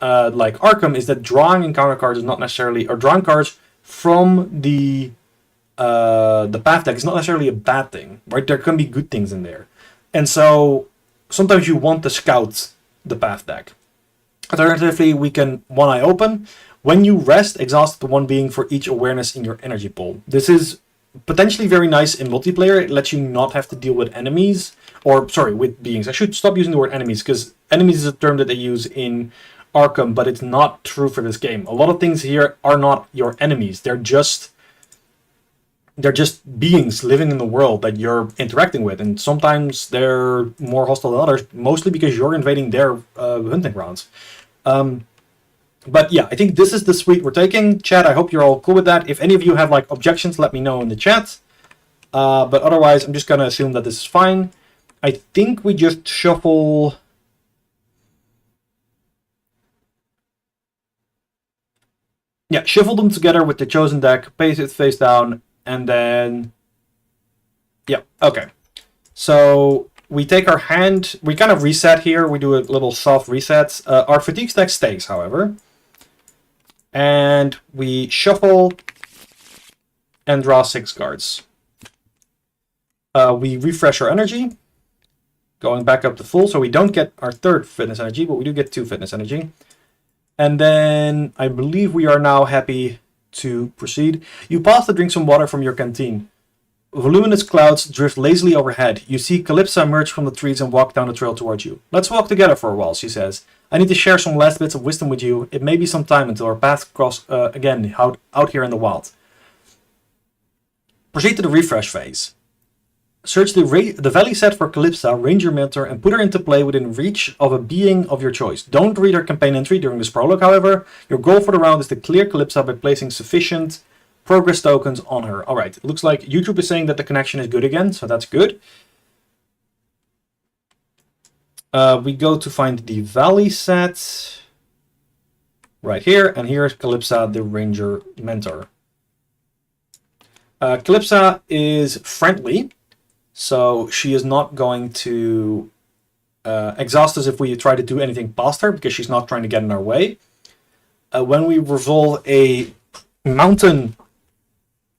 like Arkham is that drawing encounter cards is not necessarily, or drawing cards from the path deck is not necessarily a bad thing, right? There can be good things in there. And so sometimes you want to scout the path deck. Alternatively, we can One Eye Open. When you rest, exhaust the 1 being for each awareness in your energy pool. This is potentially very nice in multiplayer. It lets you not have to deal with enemies, or sorry, with beings. I should stop using the word enemies, because enemies is a term that they use in Arkham, but it's not true for this game. A lot of things here are not your enemies. They're just beings living in the world that you're interacting with, and sometimes they're more hostile than others, mostly because you're invading their hunting grounds. But yeah, I think this is the suite we're taking. Chat, I hope you're all cool with that. If any of you have like objections, let me know in the chat. But otherwise, I'm just going to assume that this is fine. I think we just shuffle... Yeah, shuffle them together with the chosen deck, paste it face down, and then... Yeah, okay. So we take our hand, we kind of reset here, we do a little soft reset. Our fatigue stack stays, however. And we shuffle and draw 6 cards. We refresh our energy, going back up to full, so we don't get our 3rd fitness energy, but we do get 2 fitness energy. And then I believe we are now happy to proceed. You pause to drink some water from your canteen. Voluminous clouds drift lazily overhead. You see Calypso emerge from the trees and walk down the trail towards you. Let's walk together for a while, she says. I need to share some last bits of wisdom with you. It may be some time until our paths cross again out here in the wild. Proceed to the refresh phase. Search the valley set for Calypso, Ranger Mentor, and put her into play within reach of a being of your choice. Don't read her campaign entry during this prologue, however. Your goal for the round is to clear Calypso by placing sufficient progress tokens on her. Alright, it looks like YouTube is saying that the connection is good again, so that's good. We go to find the valley set. Right here, and here's Calypso, the Ranger Mentor. Calypso is friendly, so she is not going to exhaust us if we try to do anything past her, because she's not trying to get in our way. When we resolve a mountain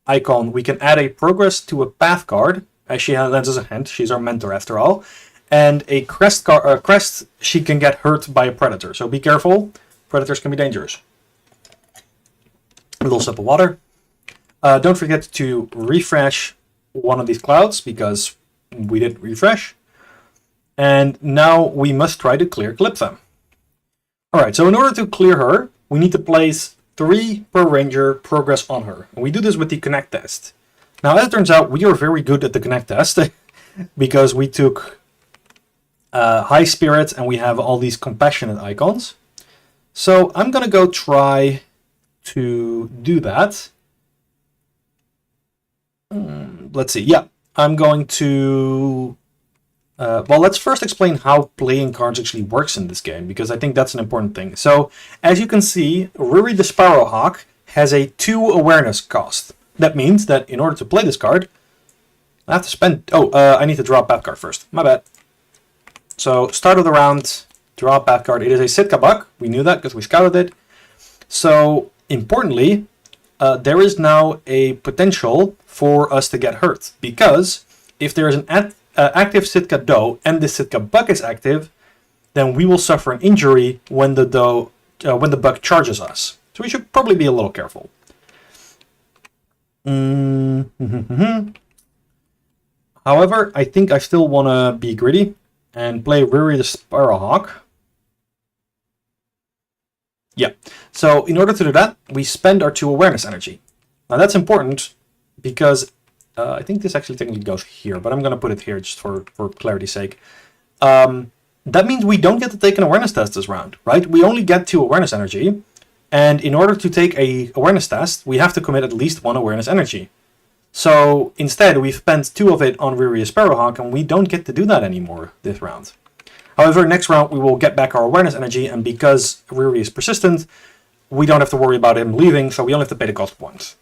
icon, we can add a progress to a path card, as she lends us a hint. She's our mentor after all. And a crest she can get hurt by a predator, so be careful. Predators can be dangerous. A little sip of water. Don't forget to refresh one of these clouds, because we did refresh. And now we must try to clear Calypso. Alright, so in order to clear her, we need to place 3 per ranger progress on her. And we do this with the connect test. Now, as it turns out, we are very good at the connect test, because we took high spirits and we have all these compassionate icons. So I'm going to go try to do that. Let's see. Yeah, I'm going to... well, let's first explain how playing cards actually works in this game, because I think that's an important thing. So, as you can see, Ruri the Sparrowhawk has a 2 awareness cost. That means that in order to play this card, I have to spend... Oh, I need to draw a path card first. My bad. So, start of the round, draw a path card. It is a Sitka Buck. We knew that because we scouted it. So, importantly, there is now a potential for us to get hurt, because if there is an active Sitka Doe and the Sitka Buck is active, then we will suffer an injury when the buck charges us. So we should probably be a little careful. However, I think I still want to be greedy and play Ruri the Sparrowhawk. Yeah, so in order to do that, we spend our 2 awareness energy. Now that's important because I think this actually technically goes here, but I'm going to put it here just for clarity's sake. That means we don't get to take an awareness test this round, right? We only get 2 awareness energy, and in order to take a awareness test, we have to commit at least 1 awareness energy. So instead, we've spent 2 of it on Ruri the Sparrowhawk, and we don't get to do that anymore this round. However, next round we will get back our awareness energy, and because Ruri is persistent, we don't have to worry about him leaving, so we only have to pay the cost once.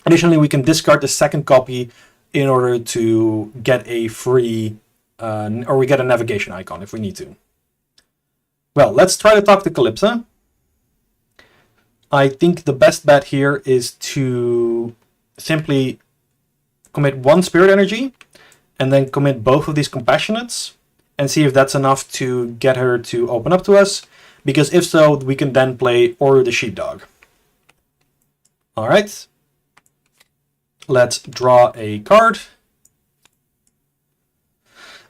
Additionally, we can discard the second copy in order to get a free, or we get a navigation icon if we need to. Well, let's try to talk to Calypso. I think the best bet here is to simply commit 1 spirit energy, and then commit both of these compassionates, and see if that's enough to get her to open up to us, because if so, we can then play Oru the Sheepdog. Alright. Let's draw a card.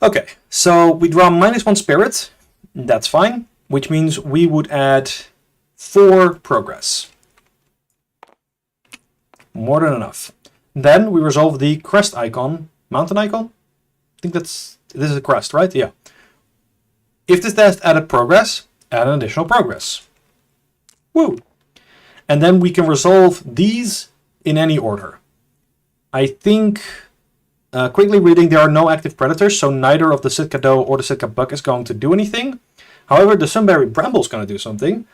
Okay, so we draw -1 spirit. That's fine, which means we would add 4 progress. More than enough. Then we resolve the crest icon, mountain icon. I think this is a crest, right? Yeah. If this test added progress, add an additional progress. Woo! And then we can resolve these in any order. I think, quickly reading, there are no active predators, so neither of the Sitka Doe or the Sitka Buck is going to do anything. However, the Sunberry Bramble is going to do something.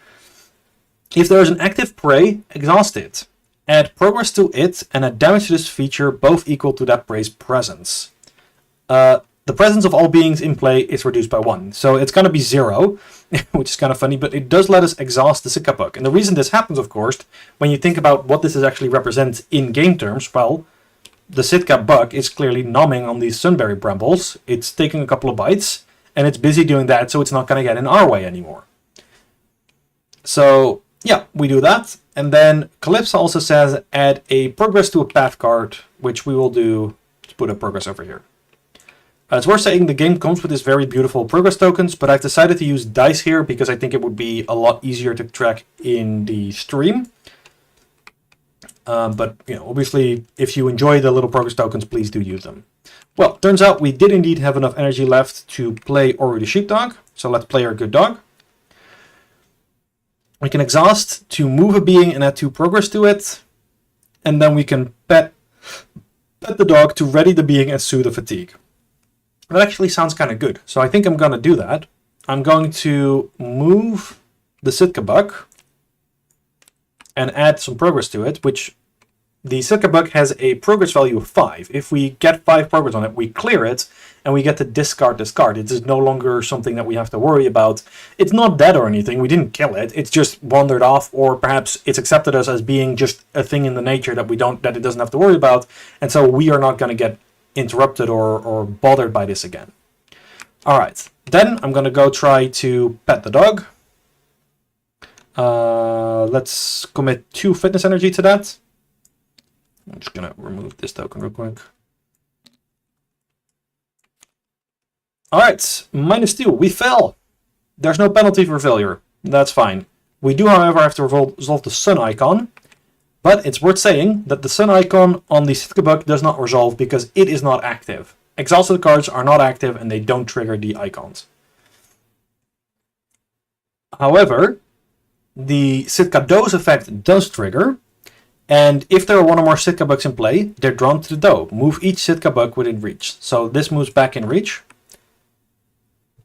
If there is an active prey, exhaust it. Add progress to it and add damage to this feature, both equal to that prey's presence. The presence of all beings in play is reduced by 1, so it's going to be 0, which is kind of funny, but it does let us exhaust the Sitka Buck. And the reason this happens, of course, when you think about what this is actually represents in game terms, well, the Sitka Buck is clearly nomming on these Sunberry Brambles. It's taking a couple of bites, and it's busy doing that, so it's not going to get in our way anymore. So, yeah, we do that. And then Calypso also says add a progress to a path card, which we will do put a progress over here. It's worth saying the game comes with these very beautiful progress tokens, but I've decided to use dice here because I think it would be a lot easier to track in the stream. But obviously, if you enjoy the little progress tokens, please do use them. Well, turns out we did indeed have enough energy left to play Ori the Sheepdog, so let's play our good dog. We can exhaust to move a being and add 2 progress to it, and then we can pet the dog to ready the being and soothe the fatigue. That actually sounds kind of good, so I think I'm going to do that. I'm going to move the Sitka Bug and add some progress to it, which the Sitka Bug has a progress value of 5. If we get 5 progress on it, we clear it, and we get to discard this card. It is no longer something that we have to worry about. It's not dead or anything, we didn't kill it, it's just wandered off, or perhaps it's accepted us as being just a thing in the nature that it doesn't have to worry about, and so we are not going to get interrupted or bothered by this again. Alright, then I'm going to go try to pet the dog. Let's commit 2 fitness energy to that. I'm just going to remove this token real quick. Alright, -2, we fell. There's no penalty for failure. That's fine. We do, however, have to resolve the sun icon. But it's worth saying that the sun icon on the Sitka Bug does not resolve because it is not active. Exhausted cards are not active and they don't trigger the icons. However, the Sitka Dose effect does trigger, and if there are 1 or more Sitka Bugs in play, they're drawn to the doe. Move each Sitka Bug within reach. So this moves back in reach.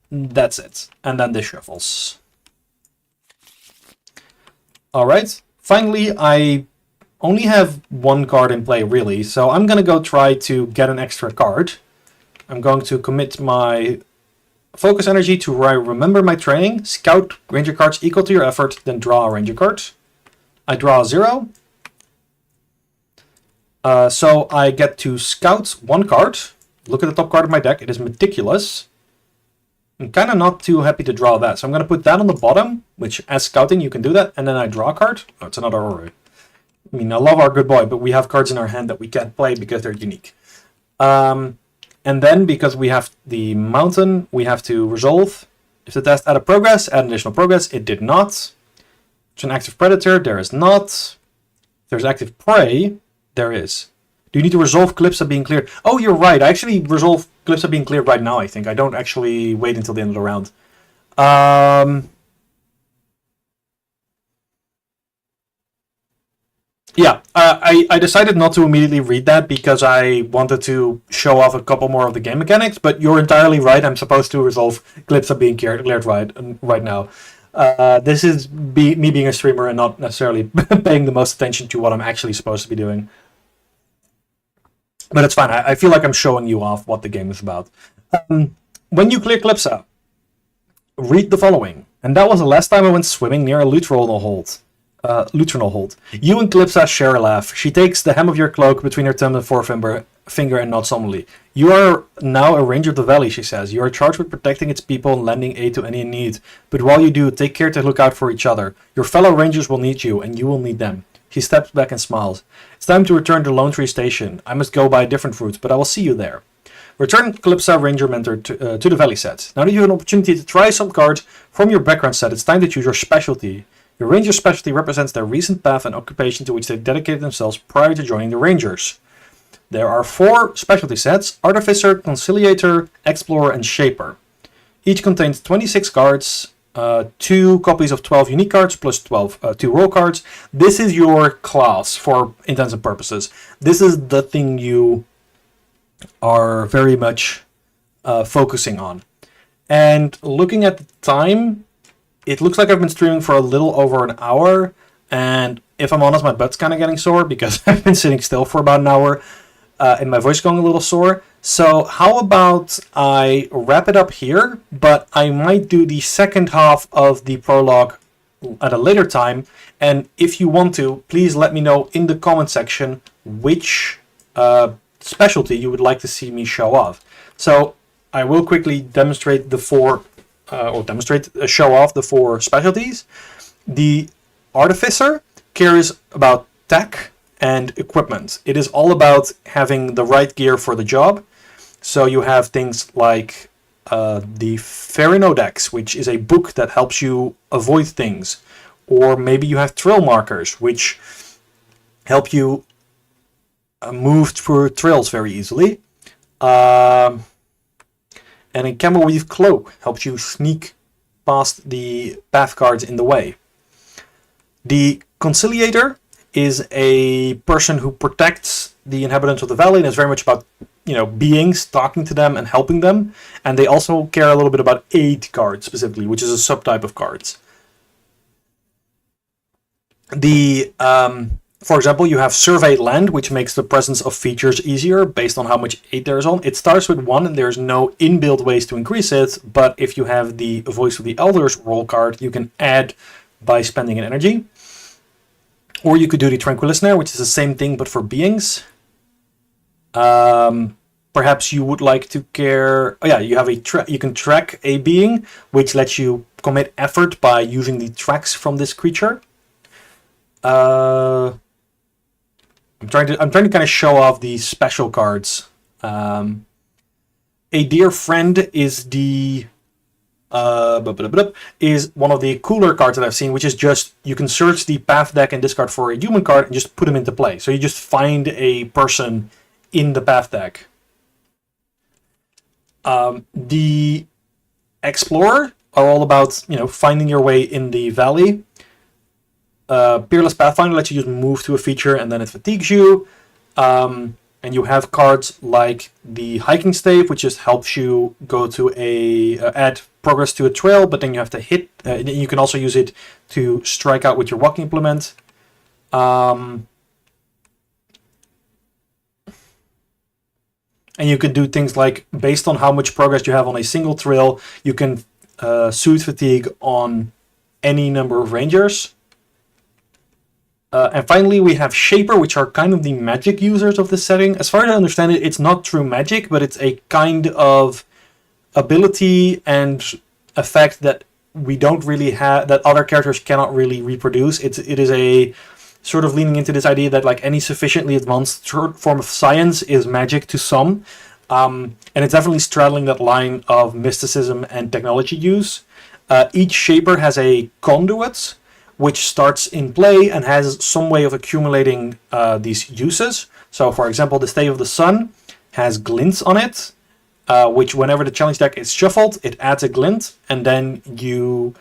That's it. And then this shuffles. Alright, finally I only have 1 card in play really, so I'm going to go try to get an extra card. I'm going to commit my focus energy to remember my training, scout ranger cards equal to your effort, then draw a ranger card. I draw 0. So I get to scout 1 card. Look at the top card of my deck, it is Meticulous. I'm kind of not too happy to draw that, so I'm going to put that on the bottom, which as scouting you can do that, and then I draw a card. Oh, it's another Ori. I mean, I love our good boy, but we have cards in our hand that we can't play because they're unique. And then, because we have the mountain, we have to resolve. If the test added progress, add additional progress. It did not. There's an active predator. There is not. If there's active prey. There is. Do you need to resolve Calypso being cleared? Oh, you're right. I actually resolve Calypso being cleared right now, I think. I don't actually wait until the end of the round. Yeah, I decided not to immediately read that because I wanted to show off a couple more of the game mechanics, but you're entirely right. I'm supposed to resolve Calypso being cleared right now. This is me being a streamer and not necessarily paying the most attention to what I'm actually supposed to be doing. But it's fine. I feel like I'm showing you off what the game is about. When you clear Calypso, read the following. And that was the last time I went swimming near a Lutronal hold. You and Calypso share a laugh. She takes the hem of your cloak between her thumb and forefinger and nods solemnly. You are now a ranger of the valley, she says. You are charged with protecting its people and lending aid to any in need. But while you do, take care to look out for each other. Your fellow rangers will need you, and you will need them. He steps back and smiles. It's time to return to Lone Tree Station. I must go by a different route, but I will see you there. Return Calypso Ranger Mentor to the Valley set. Now that you have an opportunity to try some cards from your background set, it's time to choose your specialty. Your Ranger specialty represents their recent path and occupation to which they dedicated themselves prior to joining the Rangers. There are 4 specialty sets: Artificer, Conciliator, Explorer, and Shaper. Each contains 26 cards, 2 copies of 12 unique cards, plus 2 roll cards. This is your class for intents and purposes. This is the thing you are very much focusing on. And looking at the time, it looks like I've been streaming for a little over an hour, and if I'm honest, my butt's kind of getting sore because I've been sitting still for about an hour, and my voice going a little sore. So how about I wrap it up here, but I might do the second half of the prologue at a later time, and if you want to, please let me know in the comment section which specialty you would like to see me show off. So I will quickly demonstrate the 4 show off the 4 specialties. The Artificer cares about tech and equipment. It is all about having the right gear for the job. So you have things like the Ferinodex, which is a book that helps you avoid things. Or maybe you have trail markers, which help you move through trails very easily. And a camel weave cloak helps you sneak past the path guards in the way. The conciliator is a person who protects the inhabitants of the valley, and is very much about, beings, talking to them and helping them. And they also care a little bit about aid cards specifically, which is a subtype of cards. For example, you have Survey Land, which makes the presence of features easier based on how much aid there is on. It starts with 1 and there's no inbuilt ways to increase it, but if you have the Voice of the Elders roll card, you can add by spending an energy. Or you could do the Tranquilus Snare, which is the same thing but for beings. Perhaps you would like to care... Oh yeah, you have you can track a being, which lets you commit effort by using the tracks from this creature. I'm trying to kind of show off the special cards. A Dear Friend is the is one of the cooler cards that I've seen, which is just you can search the path deck and discard for a human card and just put them into play. So you just find a person in the path deck. The Explorer are all about finding your way in the valley. Peerless Pathfinder lets you just move to a feature and then it fatigues you. And you have cards like the Hiking Stave, which just helps you go to add progress to a trail, but then you have to hit. You can also use it to strike out with your walking implement. And you can do things like, based on how much progress you have on a single trail, you can soothe fatigue on any number of rangers. And finally, we have Shaper, which are kind of the magic users of this setting. As far as I understand it, it's not true magic, but it's a kind of ability and effect that we don't really have, that other characters cannot really reproduce. It is a sort of leaning into this idea that like any sufficiently advanced form of science is magic to some. And it's definitely straddling that line of mysticism and technology use. Each Shaper has a conduit, which starts in play and has some way of accumulating these uses. So, for example, the Stave of the Sun has glints on it, which whenever the challenge deck is shuffled, it adds a glint, and then you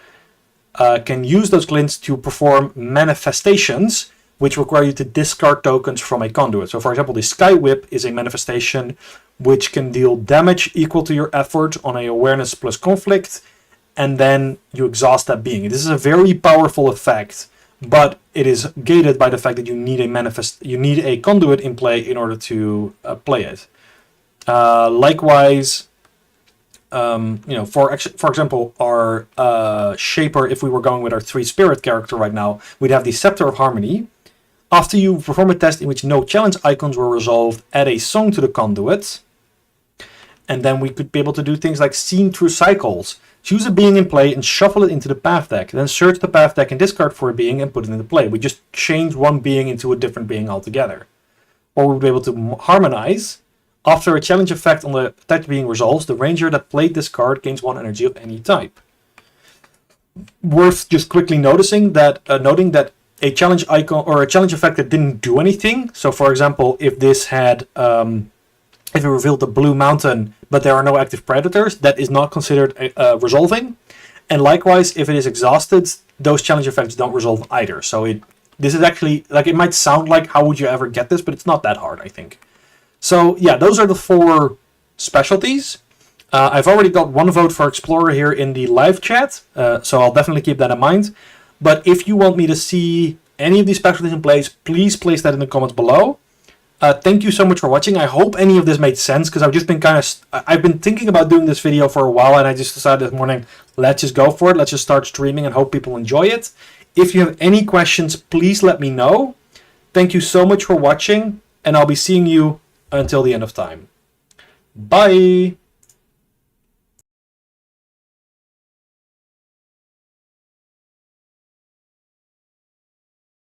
can use those glints to perform manifestations, which require you to discard tokens from a conduit. So, for example, the Sky Whip is a manifestation which can deal damage equal to your effort on a awareness plus conflict, and then you exhaust that being. This is a very powerful effect, but it is gated by the fact that you need a conduit in play in order to play it. Likewise, for example, our Shaper, if we were going with our 3 Spirit character right now, we'd have the Scepter of Harmony. After you perform a test in which no challenge icons were resolved, add a song to the conduit. And then we could be able to do things like Seen Through Cycles. Choose a being in play and shuffle it into the path deck. Then search the path deck and discard for a being and put it into play. We just change one being into a different being altogether. Or we would be able to harmonize. After a challenge effect on the attacked being resolves, the ranger that played this card gains 1 energy of any type. Worth just quickly noting that a challenge icon or a challenge effect that didn't do anything. So, for example, if this had if it revealed the Blue Mountain, but there are no active predators, that is not considered resolving. And likewise, if it is exhausted, those challenge effects don't resolve either. So this is actually, like, it might sound like, how would you ever get this? But it's not that hard, I think. So yeah, those are the 4 specialties. I've already got 1 vote for Explorer here in the live chat, so I'll definitely keep that in mind. But if you want me to see any of these specialties in place, please place that in the comments below. Thank you so much for watching. I hope any of this made sense, because I've been thinking about doing this video for a while, and I just decided this morning, let's just go for it. Let's just start streaming and hope people enjoy it. If you have any questions, please let me know. Thank you so much for watching, and I'll be seeing you until the end of time. Bye!